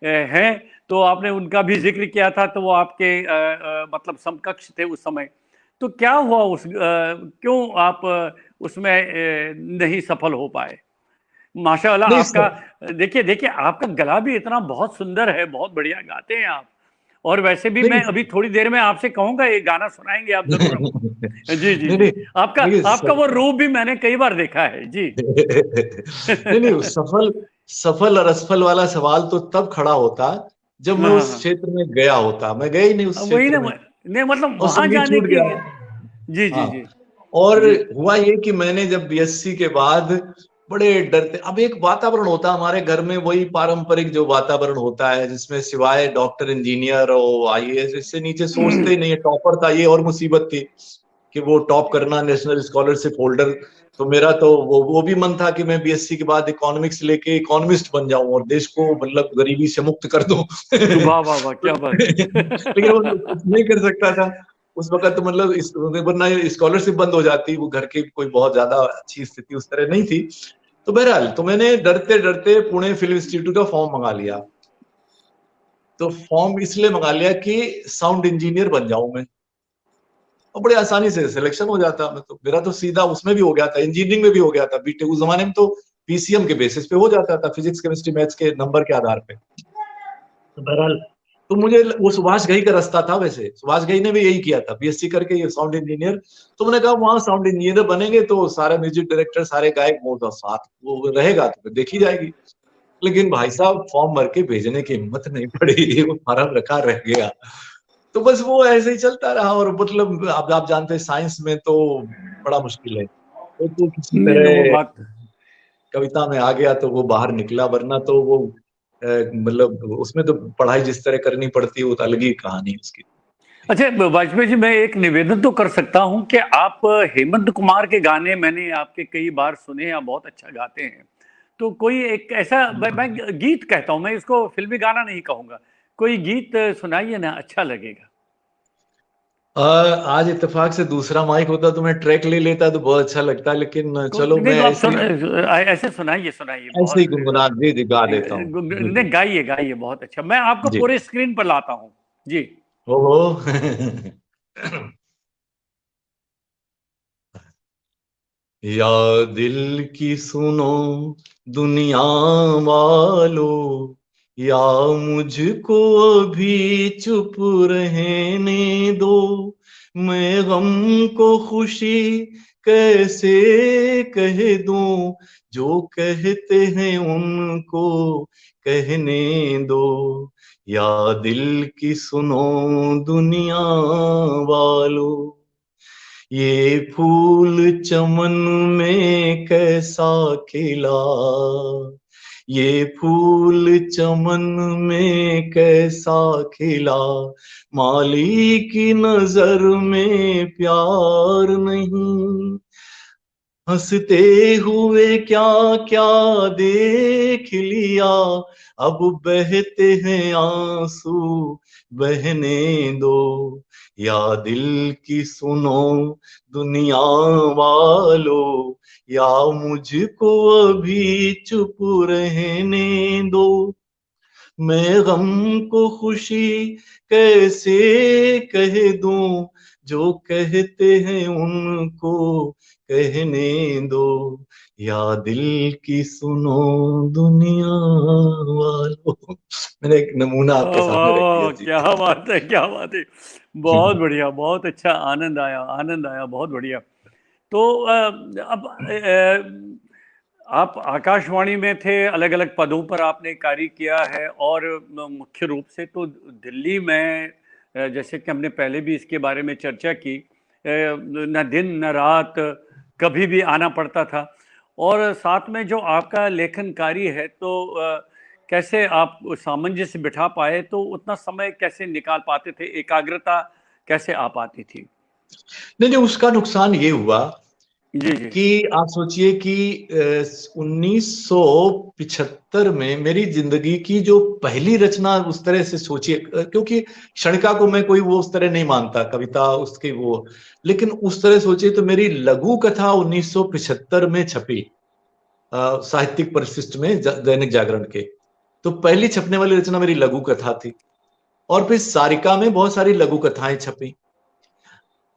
हैं, तो आपने उनका भी जिक्र किया था, तो वो आपके मतलब समकक्ष थे उस समय। तो क्या हुआ क्यों आप उसमें नहीं सफल हो पाए? माशाअल्लाह नहीं आपका, सब देखिए देखिए आपका गला भी इतना बहुत सुंदर है, बहुत बढ़िया गाते हैं आप। और वैसे भी नहीं मैं अभी थोड़ी देर में आपसे कहूंगा, एक गाना सुनाएंगे आप जरूर हमको। जी जी नहीं जी। नहीं आपका देखिए आपका वो रूप भी मैंने कई बार देखा है जी। नहीं नहीं सफल सफल और असफल वाला सवाल तो तब खड़ा होता जब मैं हाँ हाँ उस हाँ। क्षेत्र में गया होता। मैं गया ही नहीं उस वही क्षेत्र ना, में नहीं मतलब और वहां संगीत जाने छूट की। गया। जी जी हाँ, जी और जी। हुआ ये कि मैंने जब बीएससी के बाद बड़े डरते, अब एक वातावरण होता हमारे घर में, वही पारंपरिक जो वातावरण होता है जिसमें सिवाय डॉक्टर इंजीनियर और आईएएस इससे नीचे सोचते ही नहीं है। टॉपर था, ये और मुसीबत थी कि वो टॉप करना, नेशनल स्कॉलरशिप होल्डर। तो मेरा तो वो भी मन था कि मैं बीएससी के बाद इकोनॉमिक्स लेके इकोनॉमिस्ट बन जाऊं और देश को मतलब गरीबी से मुक्त कर दूं। वाह वाह वाह, क्या बात लेकिन वो कुछ नहीं कर सकता था उस वक्त, तो मतलब वरना स्कॉलरशिप बंद हो जाती, वो घर की कोई बहुत ज्यादा अच्छी स्थिति उस तरह नहीं थी। तो बहरहाल, तो मैंने डरते डरते पुणे फिल्म इंस्टीट्यूट का फॉर्म मंगा लिया। तो फॉर्म इसलिए मंगा लिया कि साउंड इंजीनियर बन जाऊं मैं, और बड़े आसानी से सिलेक्शन हो जाता। मैं तो, मेरा तो सीधा उसमें भी हो गया था, इंजीनियरिंग में भी हो गया था, बीटेक उस जमाने में तो पीसीएम के बेसिस पे हो जाता था, फिजिक्स केमिस्ट्री मैथ्स के नंबर के आधार पे। तो बहरहाल, तो मुझे वो सुभाष घई का रास्ता था। वैसे सुभाष घई ने भी यही किया था, बीएससी करके ये साउंड इंजीनियर। तो मैंने कहा वहां साउंड इंजीनियर बनेंगे तो सारे म्यूजिक डायरेक्टर, सारे गायक वो तो साथ वो रहेगा, तो फिर देखी जाएगी। लेकिन भाई साहब, फॉर्म भर के भेजने की हिम्मत नहीं पड़ी, वो फॉर्म रखा रह गया। तो बस वो ऐसे ही चलता रहा। और मतलब आप जानते हैं साइंस में तो बड़ा मुश्किल है, तो किसी नहीं नहीं, वो तरह बात। कविता में आ गया तो वो बाहर निकला, वरना तो वो मतलब उसमें तो पढ़ाई जिस तरह करनी पड़ती है वो तो अलग ही कहानी है उसकी। अच्छा वाजपेयी जी, मैं एक निवेदन तो कर सकता हूं कि आप हेमंत कुमार के गाने मैंने आपके कई बार सुने, आप बहुत अच्छा गाते हैं। तो कोई एक ऐसा, मैं गीत कहता हूं, मैं इसको फिल्मी गाना नहीं कहूंगा, कोई गीत सुनाइए ना, अच्छा लगेगा। आज इत्तेफाक से दूसरा माइक होता तो मैं ट्रैक ले लेता तो बहुत अच्छा लगता, लेकिन चलो नहीं मैं तो आप ऐसे ऐसे सुनाइए, सुनाइए ऐसे ही बहुत। गुनगुना जी गा देता हूँ। जी नहीं, जी गाइए गाइए, बहुत अच्छा, मैं आपको जी। पूरे स्क्रीन पर लाता हूँ जी। ओहो। या दिल की सुनो दुनिया वालों, या मुझको अभी चुप रहने दो। मैं गम को खुशी कैसे कह दूं, जो कहते हैं उनको कहने दो। या दिल की सुनो दुनिया वालों, ये फूल चमन में कैसा खिला, ये फूल चमन में कैसा खिला। माली की नजर में प्यार नहीं, हंसते हुए क्या क्या देख लिया। अब बहते हैं आंसू, बहने दो। या दिल की सुनो दुनिया वालों, या मुझको अभी चुप रहने दो। मैं गम को खुशी कैसे कह दूं, जो कहते हैं उनको कहने दो। या दिल की सुनो दुनिया वालों। मैंने एक नमूना आपके सामने रख दिया वाह, जी। क्या बात है, क्या बात है। बहुत बढ़िया, बहुत अच्छा, आनंद आया, आनंद आया, बहुत बढ़िया। तो अब आप आकाशवाणी में थे, अलग अलग पदों पर आपने कार्य किया है, और मुख्य रूप से तो दिल्ली में, जैसे कि हमने पहले भी इसके बारे में चर्चा की, न दिन न रात कभी भी आना पड़ता था। और साथ में जो आपका लेखन कार्य है, तो कैसे आप सामंजस्य बिठा पाए, तो उतना समय कैसे निकाल पाते थे, एकाग्रता कैसे आ पाती थी? नहीं नहीं, उसका नुकसान ये हुआ जी जी। कि आप सोचिए कि 1975 में मेरी जिंदगी की जो पहली रचना, उस तरह से सोचिए, क्योंकि क्षणिका को मैं कोई वो उस तरह नहीं मानता, कविता उसके वो, लेकिन उस तरह सोचिए तो मेरी लघु कथा 1975 में छपी साहित्यिक परिशिष्ट में, दैनिक जागरण के। तो पहली छपने वाली रचना मेरी लघु कथा थी, और फिर सारिका में बहुत सारी लघु कथाएं छपी।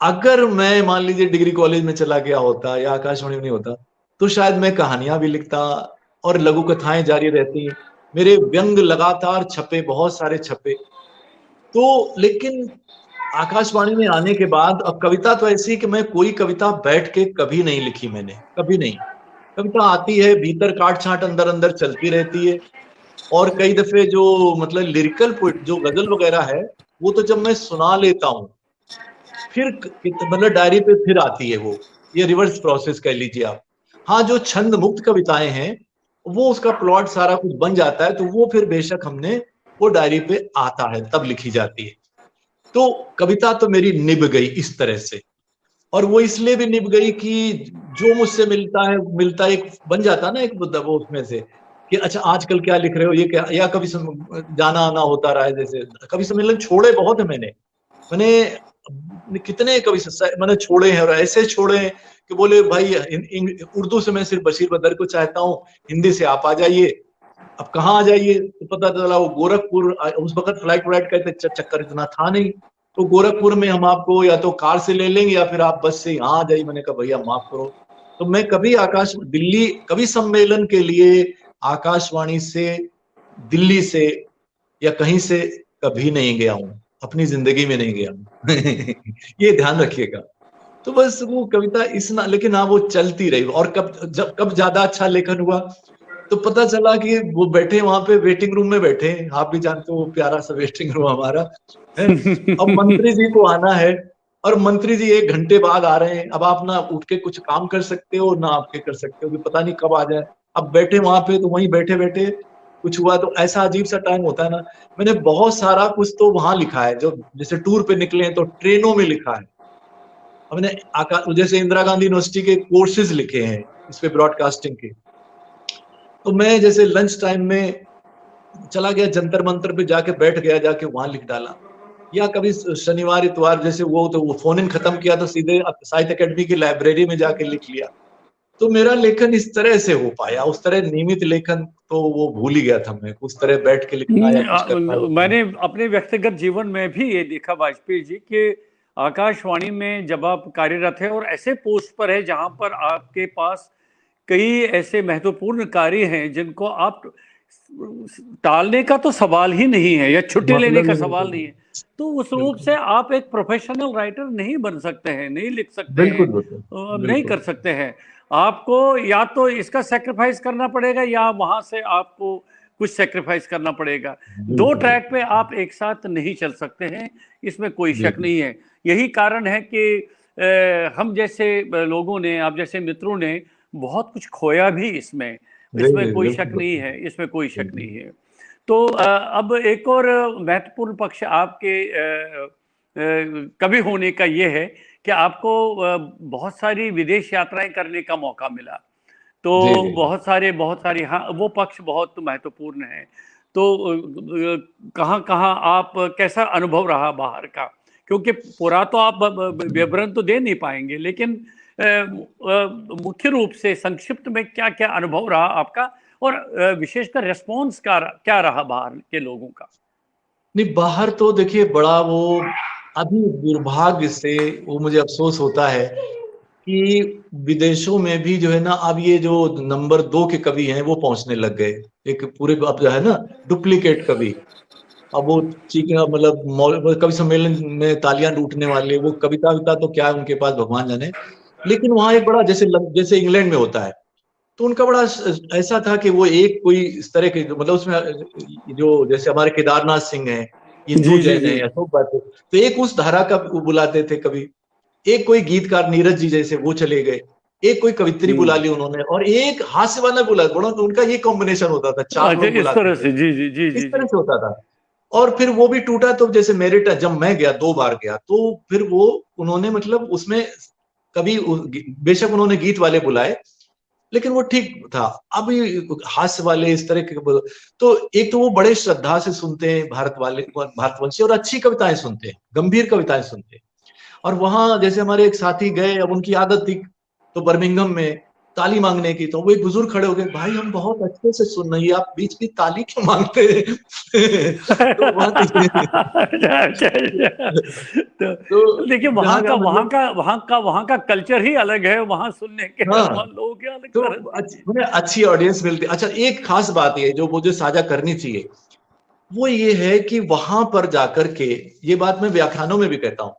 अगर मैं मान लीजिए डिग्री कॉलेज में चला गया होता या आकाशवाणी में नहीं होता, तो शायद मैं कहानियां भी लिखता और लघु कथाएं जारी रहती। मेरे व्यंग लगातार छपे, बहुत सारे छपे। तो लेकिन आकाशवाणी में आने के बाद अब कविता तो ऐसी कि मैं कोई कविता बैठ के कभी नहीं लिखी, मैंने कभी नहीं। कविता आती है, भीतर काट छांट अंदर अंदर चलती रहती है। और कई दफे जो मतलब लिरिकल पोइट जो गजल वगैरह है, वो तो जब मैं सुना लेता हूँ, फिर मतलब डायरी पे फिर आती है वो, ये रिवर्स प्रोसेस कह लीजिए आप। हाँ, जो छंद मुक्त कविताएं हैं, वो उसका प्लॉट सारा कुछ बन जाता है, तो वो फिर बेशक हमने वो डायरी पे आता है तब लिखी जाती है। तो कविता तो मेरी निभ गई इस तरह से। और वो इसलिए भी निभ गई कि जो मुझसे मिलता है, एक बन जाता ना एक मुद्दा वो उसमें से, कि अच्छा आजकल क्या लिख रहे हो, ये क्या, या कभी जाना आना होता रहा है, जैसे कभी सम्मेलन छोड़े बहुत है मैंने कितने कभी मैंने छोड़े हैं, और ऐसे छोड़े हैं कि बोले भाई उर्दू से मैं सिर्फ बशीर बदर को चाहता हूँ, हिंदी से आप आ जाइए। अब कहाँ आ जाइए, तो पता चला वो गोरखपुर, उस वक्त फ्लाइट व्लाइट का चक्कर इतना था नहीं, तो गोरखपुर में हम आपको या तो कार से ले लेंगे या फिर आप बस से यहाँ आ जाइए। मैंने कहा भैया माफ करो। तो मैं कभी दिल्ली कवि सम्मेलन के लिए आकाशवाणी से, दिल्ली से या कहीं से कभी नहीं गया हूं, अपनी जिंदगी में नहीं गया हूं। ये ध्यान रखिएगा। तो बस वो कविता लेकिन हाँ वो चलती रही। और कब ज्यादा अच्छा लेखन हुआ, तो पता चला कि वो बैठे वहां पे वेटिंग रूम में बैठे, आप भी जानते हो वो प्यारा सा वेटिंग रूम हमारा है। अब मंत्री जी को आना है, और मंत्री जी 1 घंटे बाद आ रहे हैं। अब आप ना उठ के कुछ काम कर सकते हो ना आप कर सकते हो, कि पता नहीं कब आ जाए। अब बैठे वहां पे, तो वहीं बैठे बैठे कुछ हुआ, तो ऐसा अजीब सा टाइम होता है ना। मैंने बहुत सारा कुछ तो वहां लिखा है, जो जैसे टूर पे निकले हैं तो ट्रेनों में लिखा है। हमने जैसे इंदिरा गांधी यूनिवर्सिटी के कोर्सेज लिखे हैं इस पे ब्रॉडकास्टिंग के। तो मैं जैसे लंच टाइम में चला गया, जंतर मंतर पे जाके बैठ गया, जाके वहां लिख डाला। या कभी शनिवार इतवार जैसे वो फोन इन खत्म किया तो सीधे साहित्य अकेडमी की लाइब्रेरी में जाके लिख लिया। तो मेरा लेखन इस तरह से हो पाया। उस तरह नियमित लेखन तो वो भूल ही गया था मैं, उस तरह बैठ के लिखना या कुछ करना लिखना। मैंने अपने व्यक्तिगत जीवन में भी ये देखा वाजपेयी जी कि आकाशवाणी में जब आप कार्यरत है और ऐसे पोस्ट पर है जहां पर आपके पास कई ऐसे महत्वपूर्ण कार्य हैं जिनको आप टालने का तो सवाल ही नहीं है या छुट्टी लेने मतलब का ही नहीं सवाल था। नहीं है, तो उस रूप बिल्कुल से आप एक प्रोफेशनल राइटर नहीं बन सकते हैं, नहीं लिख सकते हैं, बिल्कुल बिल्कुल नहीं बिल्कुल कर सकते हैं। आपको या तो इसका सेक्रीफाइस करना पड़ेगा या वहां से आपको कुछ सेक्रीफाइस करना पड़ेगा। दो बिल्कुल ट्रैक पे आप एक साथ नहीं चल सकते हैं, इसमें कोई जी शक जी नहीं है। यही कारण है कि हम जैसे लोगों ने, आप जैसे मित्रों ने बहुत कुछ खोया भी इसमें, जी इसमें जी कोई शक बिल्कुल नहीं है, इसमें कोई शक बिल्कुल। नहीं है। तो अब एक और महत्वपूर्ण पक्ष आपके कवि होने का ये है कि आपको बहुत सारी विदेश यात्राएं करने का मौका मिला। तो जी जी जी बहुत सारी, हाँ, वो पक्ष बहुत महत्वपूर्ण है। तो कहाँ कहाँ आप, कैसा अनुभव रहा बाहर का? क्योंकि पूरा तो आप विवरण तो दे नहीं पाएंगे, लेकिन मुख्य रूप से संक्षिप्त में क्या क्या अनुभव रहा आपका, और विशेषकर रेस्पॉन्स क्या रहा बाहर के लोगों का? नहीं, बाहर तो देखिए बड़ा वो, अभी दुर्भाग्य से वो मुझे अफसोस होता है कि विदेशों में भी जो है ना, अब ये जो नंबर 2 के कवि हैं वो पहुंचने लग गए। एक पूरे अब जो है ना डुप्लीकेट कवि। अब वो चीख मतलब कवि सम्मेलन में तालियां लूटने वाले, वो कविता विता तो क्या है उनके पास भगवान जाने। लेकिन वहां एक बड़ा जैसे जैसे इंग्लैंड में होता है, तो उनका बड़ा ऐसा था कि वो एक कोई इस तरह के मतलब उसमें जो जैसे हमारे केदारनाथ सिंह हैं, इंदु जी जी जैन जी। है, अशोक बाटे, तो एक उस धारा का वो बुलाते थे कभी। एक कोई गीतकार नीरज जी जैसे वो चले गए। एक कोई कवित्री बुला ली उन्होंने, और एक हास्य वाला बुला, बड़ा उनका ये कॉम्बिनेशन होता था, 4 अच्छा, लोग इस बुलाते तरह थे। से, जी जी जी इस जी तरह जी। से होता था। और फिर वो भी टूटा, तो जैसे मेरिट जब मैं गया 2 बार गया, तो फिर वो उन्होंने मतलब उसमें कभी बेशक उन्होंने गीत वाले बुलाए, लेकिन वो ठीक था। अभी हास्य वाले इस तरह के, तो एक तो वो बड़े श्रद्धा से सुनते हैं भारत वाले, भारतवंशी, और अच्छी कविताएं सुनते हैं, गंभीर कविताएं सुनते हैं। और वहां जैसे हमारे एक साथी गए, अब उनकी आदत थी तो बर्मिंघम में ताली मांगने की, तो वो एक बुजुर्ग खड़े हो गए, भाई हम बहुत अच्छे से सुन रहे हैं, आप बीच बीच ताली क्यों मांगते हैं? तो वहां अच्छा, अच्छा। तो देखिए, जहां जहां मतलब, वहां का कल्चर ही अलग है, वहां सुनने के हाँ, वहां लोगों के अलग तो तरह से। उन्हें अच्छी ऑडियंस मिलती। अच्छा, एक खास बात ये जो मुझे साझा करनी चाहिए, वो ये है कि वहां पर जाकर के, ये बात मैं व्याख्यानों में भी कहता हूं,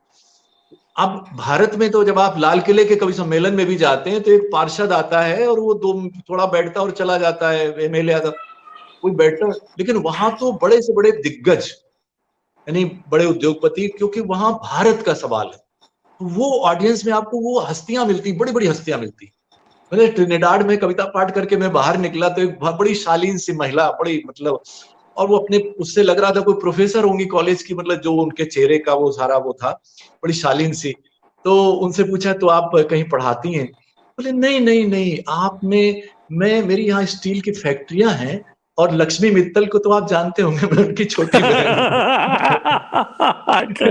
अब भारत में तो जब आप लाल किले के कवि सम्मेलन में भी जाते हैं तो एक पार्षद आता है और वो दो थोड़ा बैठता और चला जाता है, एमएलए आता, कोई बैठता, लेकिन वहां तो बड़े से बड़े दिग्गज, यानी बड़े उद्योगपति, क्योंकि वहां भारत का सवाल है, तो वो ऑडियंस में आपको वो हस्तियां मिलती, बड़ी बड़ी हस्तियां मिलती। मैंने ट्रिनिडाड में कविता पाठ करके मैं बाहर निकला तो एक बड़ी शालीन सी महिला, बड़ी मतलब, और वो अपने, उससे लग रहा था कोई प्रोफेसर होंगी कॉलेज की, मतलब जो उनके चेहरे का वो सारा वो था, बड़ी शालीन सी। तो उनसे पूछा तो आप कहीं पढ़ाती हैं? बोले नहीं नहीं नहीं, आपने, मैं, मेरी यहाँ स्टील की फैक्ट्रियां हैं, और लक्ष्मी मित्तल को तो आप जानते होंगे, मैं उनकी छोटी बहन हूँ। अच्छा,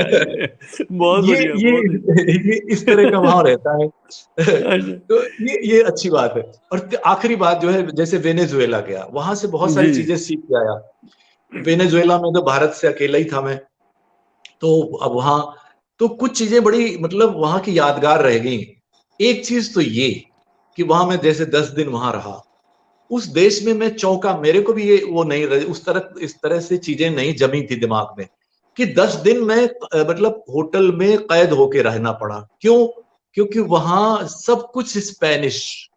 बहुत ये बढ़िया, ये बहुत बढ़िया। ये इस तरह का भाव रहता है। अच्छा, तो ये अच्छी बात है। और आखिरी बात जो है, जैसे वेनेजुएला गया, वहां से बहुत सारी जी, चीजें सीख के आया। वेनेजुएला में तो भारत से अकेला ही था मैं, तो अब वहां तो कुछ चीजें बड़ी मतलब वहां की यादगार रह गई। एक चीज तो ये कि वहां मैं जैसे 10 दिन वहां रहा, उस देश में मैं चौंका, मेरे को भी ये वो नहीं रही, उस तरह इस तरह से चीजें नहीं जमी थी दिमाग में, कि 10 दिन मैं मतलब होटल में कैद होके रहना पड़ा। क्यों? क्योंकि वहां सब कुछ स्पेनिश,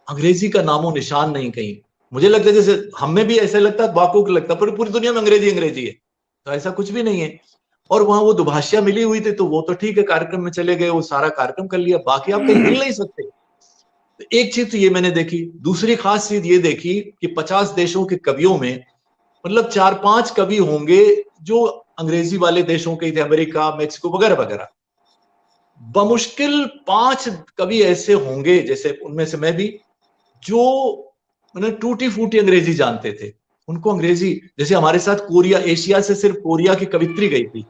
अंग्रेजी का नामो निशान नहीं कहीं। मुझे लगता है जैसे हमें भी ऐसा लगता है, बाको को लगता है पर पूरी दुनिया में अंग्रेजी अंग्रेजी है, तो ऐसा कुछ भी नहीं है। और वहां वो दुभाषिया मिली हुई थी, तो वो तो ठीक है, कार्यक्रम में चले गए, वो सारा कार्यक्रम कर लिया, बाकी आप कहीं हिल नहीं सकते। तो एक चीज तो ये मैंने देखी। दूसरी खास चीज ये देखी कि 50 देशों के कवियों में मतलब 4-5 कवि होंगे जो अंग्रेजी वाले देशों के थे, अमेरिका, मेक्सिको वगैरह वगैरह। बमुश्किल 5 कवि ऐसे होंगे, जैसे उनमें से मैं भी, जो मतलब टूटी फूटी अंग्रेजी जानते थे। उनको अंग्रेजी, जैसे हमारे साथ कोरिया, एशिया से सिर्फ कोरिया की कवित्री गई थी,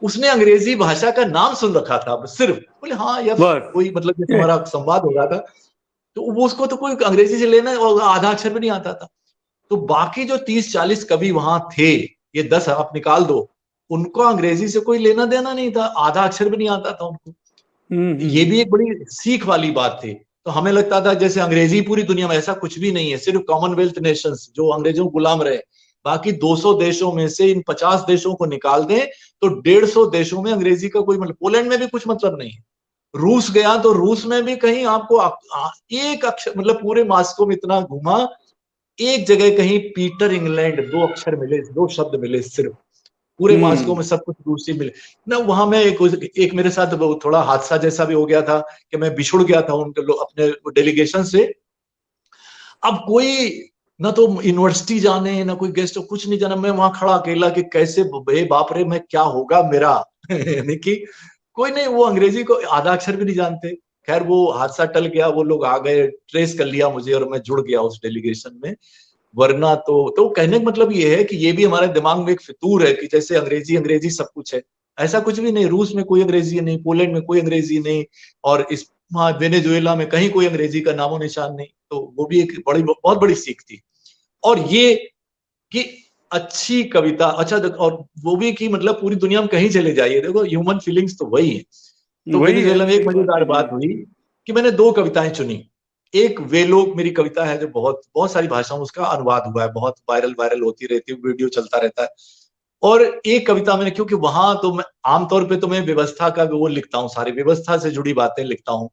उसने अंग्रेजी भाषा का नाम सुन रखा था सिर्फ, बोले हाँ यार, बस। कोई मतलब जैसे हमारा संवाद हो रहा था, तो वो उसको तो कोई अंग्रेजी से लेना, और आधा अक्षर भी नहीं आता था। तो बाकी जो 30-40 कवि वहां थे, ये 10 आप निकाल दो, उनको अंग्रेजी से कोई लेना देना नहीं था, आधा अक्षर भी नहीं आता था उनको। ये भी एक बड़ी सीख वाली बात थी। तो हमें लगता था जैसे अंग्रेजी पूरी दुनिया में, ऐसा कुछ भी नहीं है, सिर्फ कॉमनवेल्थ नेशंस जो अंग्रेजों को गुलाम रहे, बाकी 200 देशों में से इन 50 देशों को निकाल दें तो 150 देशों में अंग्रेजी का कोई मतलब, पोलैंड में भी कुछ मतलब नहीं है। रूस गया तो रूस में भी कहीं आपको एक अक्षर, मतलब पूरे मास्को में इतना घुमा, एक जगह कहीं पीटर इंग्लैंड 2 अक्षर मिले, 2 शब्द मिले सिर्फ, पूरे मास्को में सब कुछ रूसी मिले ना। वहां में एक मेरे साथ थोड़ा हादसा जैसा भी हो गया था कि मैं बिछुड़ गया था उनके अपने डेलीगेशन से। अब कोई ना तो यूनिवर्सिटी जाने, ना कोई गेस्ट, कुछ नहीं जाना, मैं वहां खड़ा अकेला कि कैसे बाप रे, मैं क्या होगा मेरा। यानी कि कोई नहीं, वो अंग्रेजी को आधा अक्षर भी नहीं जानते। खैर वो हादसा टल गया, वो लोग आ गए, ट्रेस कर लिया मुझे, और मैं जुड़ गया उस डेलीगेशन में। वरना तो कहने का मतलब ये है कि ये भी हमारे दिमाग में एक फितूर है कि जैसे अंग्रेजी अंग्रेजी सब कुछ है। ऐसा कुछ भी नहीं, रूस में कोई अंग्रेजी नहीं, पोलैंड में कोई अंग्रेजी नहीं, और इस वेनेजुएला में कहीं कोई अंग्रेजी का नामो निशान नहीं। तो वो भी एक बड़ी, बहुत बड़ी सीख थी। और ये कि अच्छी कविता, अच्छा और वो भी कि मतलब पूरी दुनिया में कहीं चले जाइए, देखो ह्यूमन फीलिंग्स तो वही है। तो वही है, वेनेजुएला में एक सही बात मजेदार है जी। बात हुई कि मैंने 2 कविताएं चुनी। एक वे लोग मेरी कविता है जो बहुत बहुत सारी भाषाओं में उसका अनुवाद हुआ है, बहुत वायरल वायरल होती रहती है, वीडियो चलता रहता है। और एक कविता मैंने, क्योंकि वहां तो मैं आमतौर पे तो मैं व्यवस्था का वो लिखता हूँ, सारी व्यवस्था से जुड़ी बातें लिखता हूँ,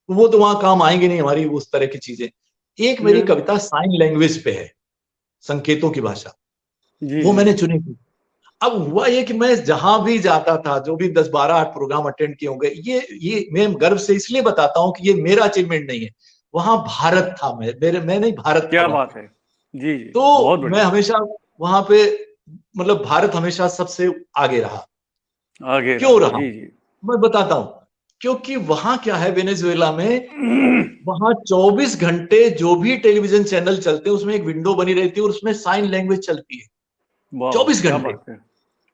तो वो तो वहां काम आएंगे नहीं हमारी उस तरह की चीजें। एक मेरी जी, कविता साइन लैंग्वेज पे है, संकेतों की भाषा, जी, वो जी। मैंने चुनी थी। अब हुआ ये कि मैं जहां भी जाता था, जो भी 10-12 प्रोग्राम अटेंड किए होंगे, ये मैं गर्व से इसलिए बताता हूं कि ये मेरा अचीवमेंट नहीं है, वहां भारत था, मैं नहीं, भारत था क्या वहां बात पे। है। जी, जी, बहुत तो मैं बढ़िया। हमेशा वहां पे, मतलब भारत हमेशा सबसे आगे रहा। आगे क्यों रहा, रहा? जी, जी। मैं बताता हूं क्योंकि वहां क्या है वेनेजुएला में, वहां 24 घंटे जो भी टेलीविजन चैनल चलते हैं उसमें एक विंडो बनी रहती है और उसमें साइन लैंग्वेज चलती है वाह 24 क्या घंटे। बात है।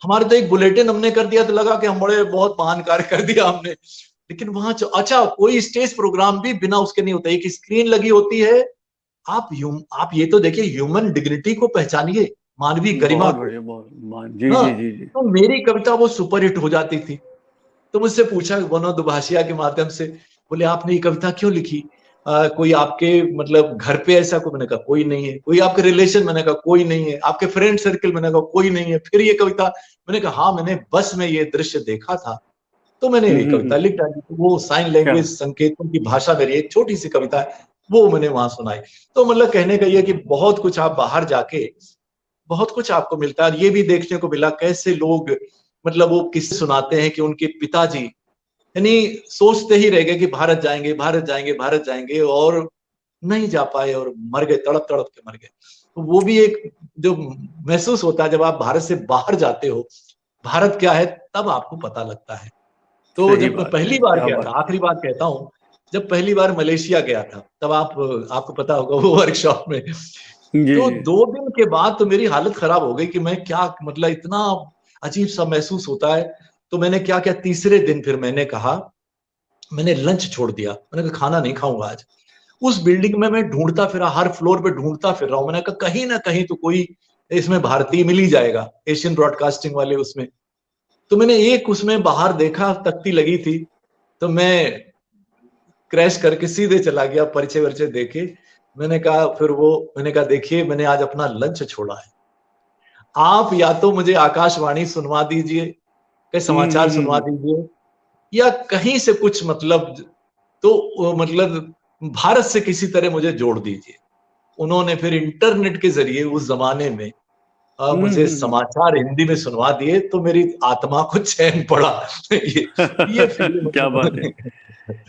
हमारे तो एक बुलेटिन हमने कर दिया तो लगा कि हम बड़े बहुत महान कार्य कर दिया हमने, लेकिन वहां अच्छा कोई स्टेज प्रोग्राम भी बिना उसके नहीं होता, एक स्क्रीन लगी होती है। आप ये तो देखिए, ह्यूमन डिग्निटी को पहचानिए, मानवीय गरिमा बहुत को। बढ़िया, बहुत मान, जी हाँ, जी जी जी। तो मेरी कविता वो सुपरहिट हो जाती थी। तो मुझसे पूछा वनो दुभाषिया के माध्यम से, बोले आपने ये कविता क्यों लिखी? कोई आपके मतलब घर पे ऐसा कोई? मैंने कहा कोई नहीं है। कोई आपके रिलेशन? मैंने कहा कोई नहीं है। आपके फ्रेंड सर्कल? मैंने कहा कोई नहीं है। फिर ये कविता, मैंने कहा हाँ, मैंने बस में ये दृश्य देखा था तो मैंने ये कविता लिख डाली। तो वो साइन क्या, लैंग्वेज, संकेतों की भाषा, मेरी एक छोटी सी कविता है, वो मैंने वहां सुनाई। तो मतलब कहने का ये कि बहुत कुछ आप बाहर जाके, बहुत कुछ आपको मिलता है। ये भी देखने को मिला कैसे लोग, मतलब वो किस्से सुनाते हैं कि उनके पिताजी यानी सोचते ही रह गए कि भारत जाएंगे, भारत जाएंगे, भारत जाएंगे, और नहीं जा पाए और मर गए, तड़प तड़प के मर गए। तो वो भी एक जो महसूस होता है जब आप भारत से बाहर जाते हो, भारत क्या है, तब आपको पता लगता है। तो सही जब मैं बात पहली है, बार क्या गया था, बात। आखिरी बार कहता हूँ, जब पहली बार मलेशिया गया था, तब आपको पता होगा वो वर्कशॉप में, जी तो जी। 2 दिन के बाद तो मेरी हालत खराब हो गई कि मैं क्या, मतलब इतना अजीब सा महसूस होता है। तो मैंने क्या किया, तीसरे दिन फिर मैंने कहा, मैंने लंच छोड़ दिया, मैंने कहा खाना नहीं खाऊंगा आज। उस बिल्डिंग में मैं ढूंढता फिरा, हर फ्लोर पे ढूंढता फिर रहा हूं। मैंने कहा कहीं ना कहीं तो कोई इसमें भारतीय मिल ही जाएगा, एशियन ब्रॉडकास्टिंग वाले उसमें। तो मैंने एक उसमें बाहर देखा, तख्ती लगी थी, तो मैं क्रैश करके सीधे चला गया, परिचय वरिचय देके। मैंने कहा फिर वो, मैंने कहा देखिए मैंने आज अपना लंच छोड़ा है, आप या तो मुझे आकाशवाणी सुनवा दीजिए, के समाचार सुनवा हम्म। दीजिए, या कहीं से कुछ मतलब, तो मतलब भारत से किसी तरह मुझे जोड़ दीजिए। उन्होंने फिर इंटरनेट के जरिए उस जमाने में मुझे हम्म। समाचार हिंदी में सुनवा दिए, तो मेरी आत्मा को चैन पड़ा। ये फीलिंग क्या बात है,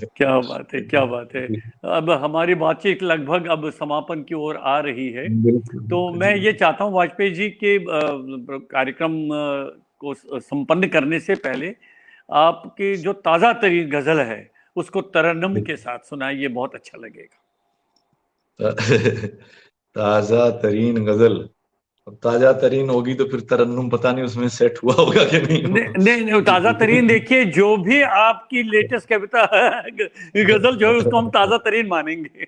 क्या बात है, क्या बात है। जी, अब हमारी बातचीत लगभग अब समापन की ओर आ रही है। बिल्कुल तो बिल्कुल जी। मैं ये चाहता हूँ वाजपेयी जी के कार्यक्रम को संपन्न करने से पहले आपकी जो ताज़ा तरीन गजल है उसको तरन्नुम के साथ सुनाइए, बहुत अच्छा लगेगा। ताजा तरीन गजल, अब ताजा तरीन होगी तो फिर तरन्नुम पता नहीं उसमें सेट हुआ होगा कि नहीं नहीं नहीं, ताज़ा तरीन देखिए, जो भी आपकी लेटेस्ट कविता गजल जो है उसको हम ताज़ा तरीन मानेंगे।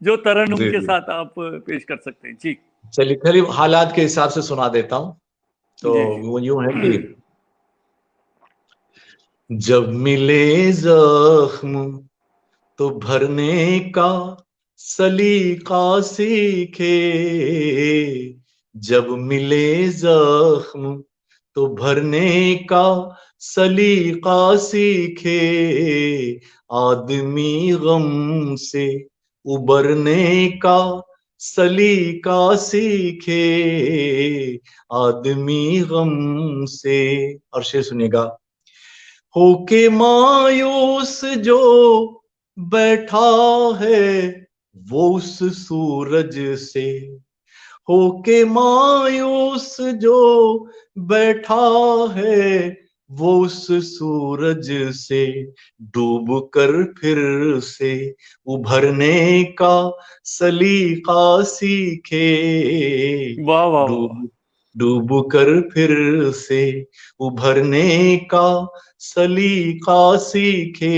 जो तरन्नुम जी के जी, साथ आप पेश कर सकते हैं जी। चलिए करीब हालात के हिसाब से सुना देता हूँ। तो जी जी। वो यूं है कि जब मिले जख्म तो भरने का सलीका सीखे, जब मिले जख्म तो भरने का सलीका सीखे, आदमी गम से उबरने का सलीका सीखे, आदमी गम से। और शेर सुनिएगा, होके मायूस जो बैठा है वो उस सूरज से, होके मायूस जो बैठा है वो उस सूरज से, डूब कर फिर से उभरने का सलीका सीखे, वाह वाह वाह वाह। डूब डूब कर फिर से उभरने का सलीका सीखे,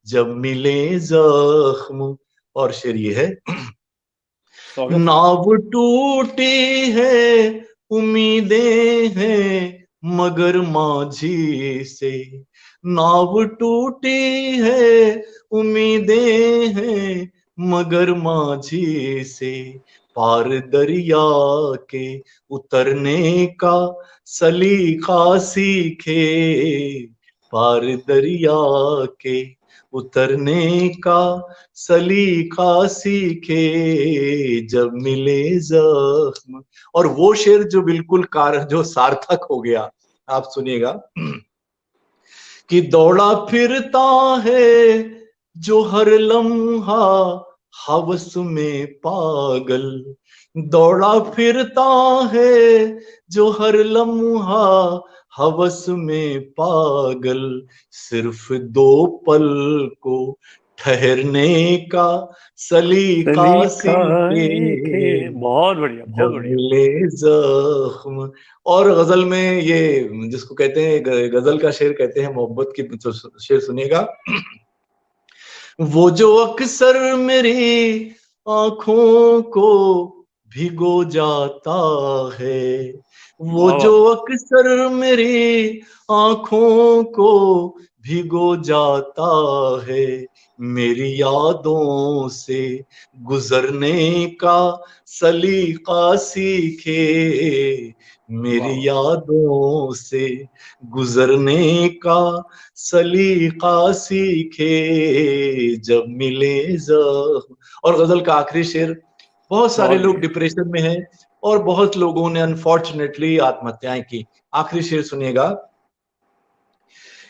जब मिले जख्म। और शेर ये है, स्वागत है। नाव टूटी है उम्मीदें हैं मगर माझी से, नाव टूटी है उम्मीदें हैं मगर माझी से, पार दरिया के उतरने का सलीका सीखे, पार दरिया के उतरने का सलीका सीखे, जब मिले जख्म। और वो शेर जो बिल्कुल कार जो सार्थक हो गया, आप सुनिएगा, कि दौड़ा फिरता है जो हर लम्हा हवस में पागल, दौड़ा फिरता है जो हर लम्हा हवस में पागल, सिर्फ 2 पल को ठहरने का सलीका सलीका सीखे, के बहुत बढ़िया, बहुत जब बढ़िया। मिले जख्म। और गजल में ये जिसको कहते हैं गजल का शेर कहते हैं मोहब्बत की, तो शेर सुनिएगा। वो जो अक्सर मेरी आंखों को भिगो जाता है, वो वाह जो वाह। अक्सर मेरी आंखों को भिगो जाता है, मेरी यादों से गुजरने का सलीका सीखे, वाह मेरी वाह। यादों से गुजरने का सलीका सीखे, जब मिले जख्म। और गजल का आखिरी शेर, बहुत सारे बहुत लोग बढ़िया। डिप्रेशन में हैं और बहुत लोगों ने अनफॉर्चुनेटली आत्महत्याएं की। आखिरी शेर सुनिएगा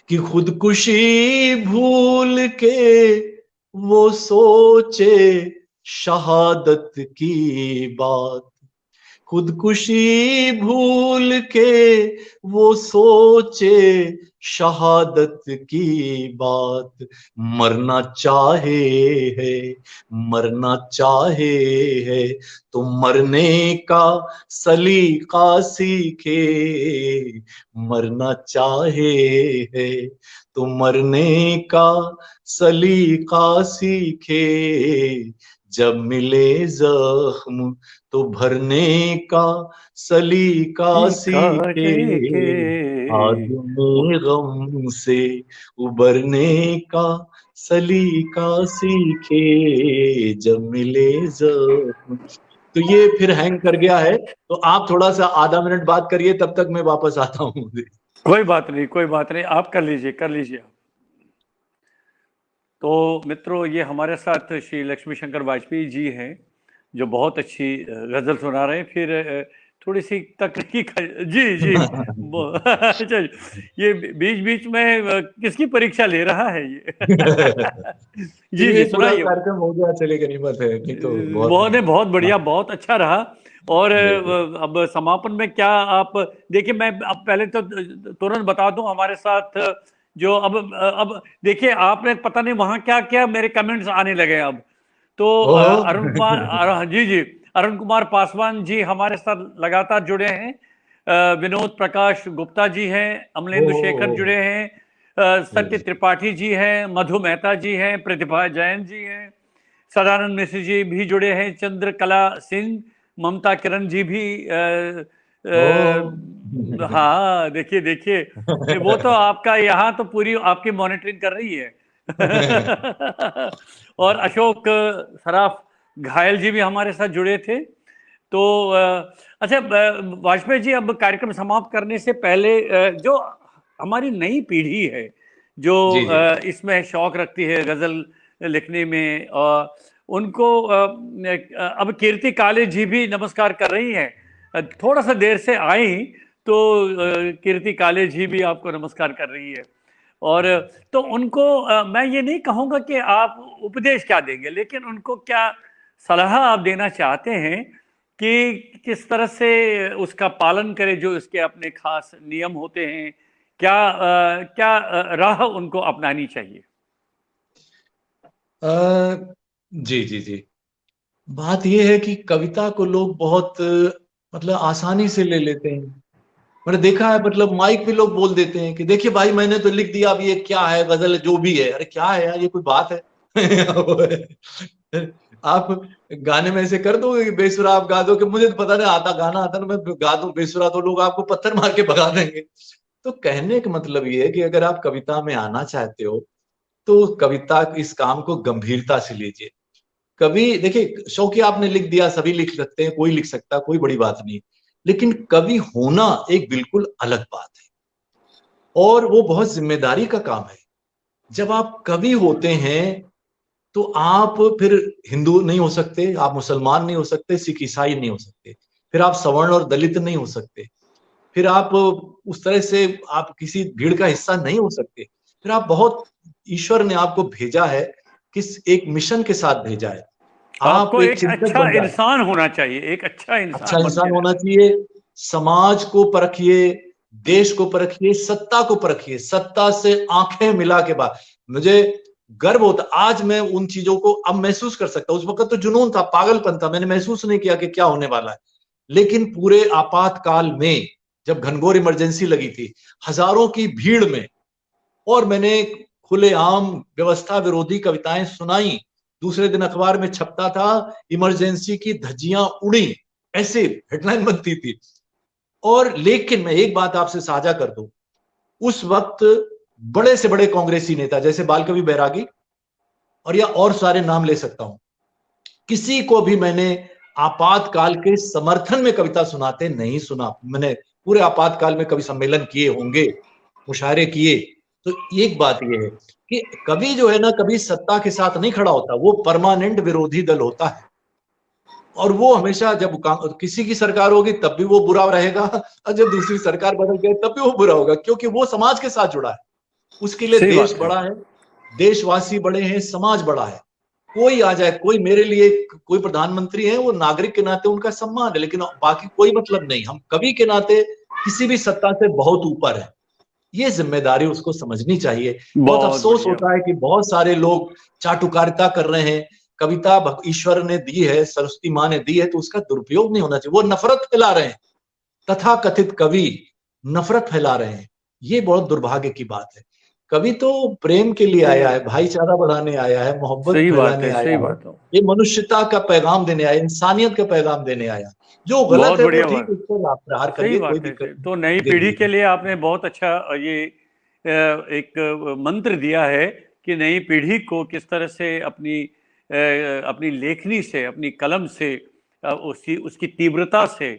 कि खुदकुशी भूल के वो सोचे शहादत की बात, खुदकुशी भूल के वो सोचे शहादत की बात, मरना चाहे है, मरना चाहे है तो मरने का सलीका सीखे, मरना चाहे है तो मरने का सलीका सीखे, जब मिले जख्म तो भरने का सलीका सलीका सीखे, के आग में गम से उबरने का सलीका सीखे, जब मिले जख्म। तो ये फिर हैंग कर गया है, तो आप थोड़ा सा आधा मिनट बात करिए, तब तक मैं वापस आता हूँ। कोई बात नहीं, कोई बात नहीं, आप कर लीजिए, कर लीजिए आप। तो मित्रों, ये हमारे साथ श्री लक्ष्मी शंकर वाजपेयी जी हैं, जो बहुत अच्छी गजल सुना रहे हैं। फिर थोड़ी सी तकनीकी जी जी अच्छा, ये बीच बीच में किसकी परीक्षा ले रहा है ये? जी ये जी, पूरा सुनाइए। कार्यक्रम हो गया, चले गनीमत है, नहीं तो बहुत। बहुत बहुत बढ़िया, बहुत अच्छा रहा। और बिल्कुल। अब समापन में क्या आप देखिए, मैं अब पहले तो तुरंत बता दूं, हमारे साथ जो अब देखिए, आपने पता नहीं वहां क्या क्या मेरे कमेंट्स आने लगे अब तो। ओहो। अरुण कुमार जी जी, अरुण कुमार पासवान जी हमारे साथ लगातार जुड़े हैं। विनोद प्रकाश गुप्ता जी हैं, अमलेंदु शेखर ओहो। जुड़े हैं, सत्य त्रिपाठी जी हैं, मधु मेहता जी हैं, प्रतिभा जैन जी हैं, सदानंद मिश्र जी भी जुड़े हैं, चंद्रकला सिंह, ममता किरण जी भी ओह। हाँ, देखिए देखिए, वो तो आपका यहाँ तो पूरी आपकी मॉनिटरिंग कर रही है। और अशोक सराफ घायल जी भी हमारे साथ जुड़े थे। तो अच्छा, वाजपेयी जी, अब कार्यक्रम समाप्त करने से पहले जो हमारी नई पीढ़ी है, जो जी जी। इसमें शौक रखती है गजल लिखने में, उनको अब कीर्ति काले जी भी नमस्कार कर रही हैं। थोड़ा सा देर से आई तो कीर्ति काले जी भी आपको नमस्कार कर रही है। और तो उनको मैं ये नहीं कहूँगा कि आप उपदेश क्या देंगे, लेकिन उनको क्या सलाह आप देना चाहते हैं कि किस तरह से उसका पालन करें, जो इसके अपने खास नियम होते हैं, क्या क्या राह उनको अपनानी चाहिए? जी जी जी। बात यह है कि कविता को लोग बहुत मतलब आसानी से ले लेते हैं। मैंने देखा है, मतलब माइक पे लोग बोल देते हैं कि देखिए भाई मैंने तो लिख दिया, अब ये क्या है, गजल जो भी है। अरे क्या है यार, ये कोई बात है? आप गाने में ऐसे कर दोगे कि बेसुरा आप गा दो कि मुझे तो पता नहीं आता, गाना आता ना, मैं गा दूं बेसुरा तो लोग आपको पत्थर मार के भगा देंगे। तो कहने का मतलब ये है कि अगर आप कविता में आना चाहते हो तो कविता इस काम को गंभीरता से लीजिए। कवि देखिए, शौकी आपने लिख दिया, सभी लिख सकते हैं, कोई लिख सकता, कोई बड़ी बात नहीं। लेकिन कवि होना एक बिल्कुल अलग बात है, और वो बहुत जिम्मेदारी का काम है। जब आप कवि होते हैं तो आप फिर हिंदू नहीं हो सकते, आप मुसलमान नहीं हो सकते, सिख ईसाई नहीं हो सकते, फिर आप सवर्ण और दलित नहीं हो सकते, फिर आप उस तरह से आप किसी भीड़ का हिस्सा नहीं हो सकते। फिर आप बहुत, ईश्वर ने आपको भेजा है, किस एक मिशन के साथ भेजा है। आप आपको एक एक चिंतक अच्छा बन जाए, इंसान होना चाहिए, एक अच्छा अच्छा इंसान बन इंसान के होना रहना। चाहिए। समाज को परखिए, देश को परखिए, सत्ता को परखिए, सत्ता से आंखें मिला के बाद मुझे गर्व होता। आज मैं उन चीजों को अब महसूस कर सकता हूं। उस वक्त तो जुनून था, पागलपन था, मैंने महसूस नहीं किया कि क्या होने वाला है। लेकिन पूरे आपातकाल में जब घनघोर इमरजेंसी लगी थी, हजारों की भीड़ में, और मैंने खुलेआम व्यवस्था विरोधी कविताएं सुनाई, दूसरे दिन अखबार में छपता था, इमरजेंसी की धज्जियां उड़ी, ऐसे हेडलाइन बनती थी। और लेकिन मैं एक बात आपसे साझा कर दूं, उस वक्त बड़े से बड़े कांग्रेसी नेता जैसे बालकवि बैरागी और या और सारे नाम ले सकता हूं, किसी को भी मैंने आपातकाल के समर्थन में कविता सुनाते नहीं सुना। मैंने पूरे आपातकाल में कवि सम्मेलन किए होंगे, मुशायरे किए। तो एक बात यह है कि कवि जो है ना, कभी सत्ता के साथ नहीं खड़ा होता, वो परमानेंट विरोधी दल होता है। और वो हमेशा जब किसी की सरकार होगी तब भी वो बुरा रहेगा, और जब दूसरी सरकार बदल गई तब भी वो बुरा होगा, क्योंकि वो समाज के साथ जुड़ा है। उसके लिए सही देश बात है। बड़ा है, देशवासी बड़े हैं, समाज बड़ा है। कोई आ जाए, कोई मेरे लिए कोई प्रधानमंत्री है, वो नागरिक के नाते उनका सम्मान है, लेकिन बाकी कोई मतलब नहीं। हम कवि के नाते किसी भी सत्ता से बहुत ऊपर है। ये जिम्मेदारी उसको समझनी चाहिए। बहुत बहुत अफसोस बढ़िया। होता है कि बहुत सारे लोग चाटुकारिता कर रहे हैं। कविता ईश्वर ने दी है, सरस्वती माँ ने दी है, तो उसका दुरुपयोग नहीं होना चाहिए। वो नफरत फैला रहे हैं, तथा कथित कवि नफरत फैला रहे हैं। ये बहुत दुर्भाग्य की बात है। कवि तो प्रेम के लिए सही आया है, भाईचारा बढ़ाने आया है, मोहब्बत सही बात फैलाने है, सही आया है। बात है। ये मनुष्यता का पैगाम देने आया, इंसानियत का पैगाम देने आया। जो गलत बहुत है वो बढ़िया ठीक, बात। उस पर आप प्रहार सही करिए, कोई बात है। दिक्कत नहीं। तो नई जी पीढ़ी जी के लिए आपने बहुत अच्छा ये एक मंत्र दिया है कि नई पीढ़ी को किस तरह से अपनी लेखनी से, अपनी कलम से, उसकी तीव्रता से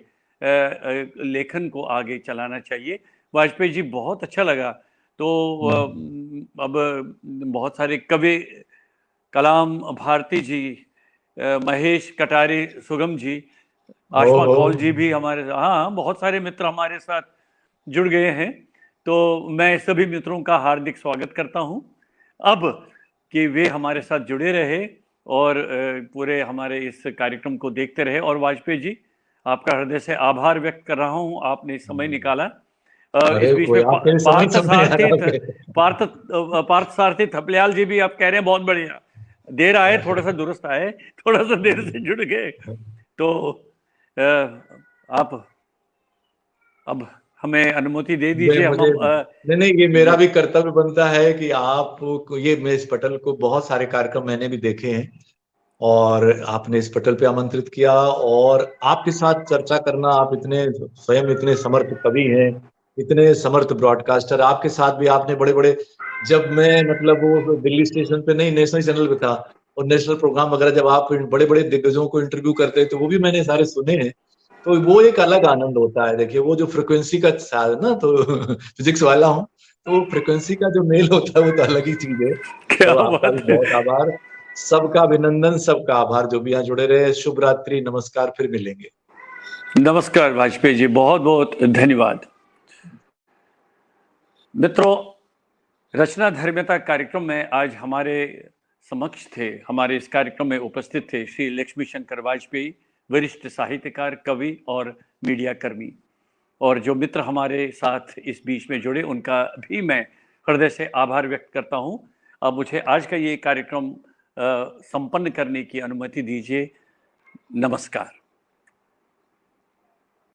लेखन को आगे चलाना चाहिए। वाजपेयी जी, बहुत अच्छा लगा। तो अब बहुत सारे कवि, कलाम भारती जी, महेश कटारे सुगम जी, आशमा ओहो। कौल जी भी हमारे, हाँ, बहुत सारे मित्र हमारे साथ जुड़ गए हैं। तो मैं सभी मित्रों का हार्दिक स्वागत करता हूं। अब कि वे हमारे साथ जुड़े रहे और पूरे हमारे इस कार्यक्रम को देखते रहे। और वाजपेयी जी, आपका हृदय से आभार व्यक्त कर रहा हूं, आपने समय निकाला। इस अरे बीच कोई में आपके भी समय समय आ रहा है। पार्थ सारथी थपलियाल जी भी आप कह रहे हैं बहुत बढ़िया, देर आए, थोड़ा सा दुरुस्त आए, थोड़ा सा देर से जुड़ गए। तो आप अब हमें अनुमति दे मैं दीजिए। मुझे नहीं नहीं, ये मेरा भी कर्तव्य बनता है कि आप ये, मैं इस पटल को, बहुत सारे कार्यक्रम मैंने भी देखे हैं, और आपने इस पटल पे आमंत्रित किया, और आपके साथ चर्चा करना, आप इतने स्वयं इतने समर्थ कवि हैं, इतने समर्थ ब्रॉडकास्टर, आपके साथ भी आपने बड़े बड़े, जब मैं मतलब वो दिल्ली स्टेशन पे नहीं, नेशनल चैनल पे था, और नेशनल प्रोग्राम वगैरह, जब आप बड़े बड़े दिग्गजों को इंटरव्यू करते हैं, तो वो भी मैंने सारे सुने हैं। तो वो एक अलग आनंद होता है। देखिए, वो जो फ्रिक्वेंसी का साथ है ना, तो फिजिक्स वाला हूँ, तो वो फ्रिक्वेंसी का जो मेल होता है वो तो अलग ही चीज है। क्या तो आपका भी बात है। बहुत आभार, सबका अभिनंदन, सबका आभार जो भी यहाँ जुड़े रहे। शुभ रात्रि, नमस्कार, फिर मिलेंगे। नमस्कार वाजपेयी जी, बहुत बहुत धन्यवाद। मित्रों, रचना धर्मता कार्यक्रम में आज हमारे समक्ष थे, हमारे इस कार्यक्रम में उपस्थित थे श्री लक्ष्मी शंकर वाजपेयी, वरिष्ठ साहित्यकार, कवि और मीडिया कर्मी। और जो मित्र हमारे साथ इस बीच में जुड़े, उनका भी मैं हृदय से आभार व्यक्त करता हूं। अब मुझे आज का ये कार्यक्रम संपन्न करने की अनुमति दीजिए। नमस्कार।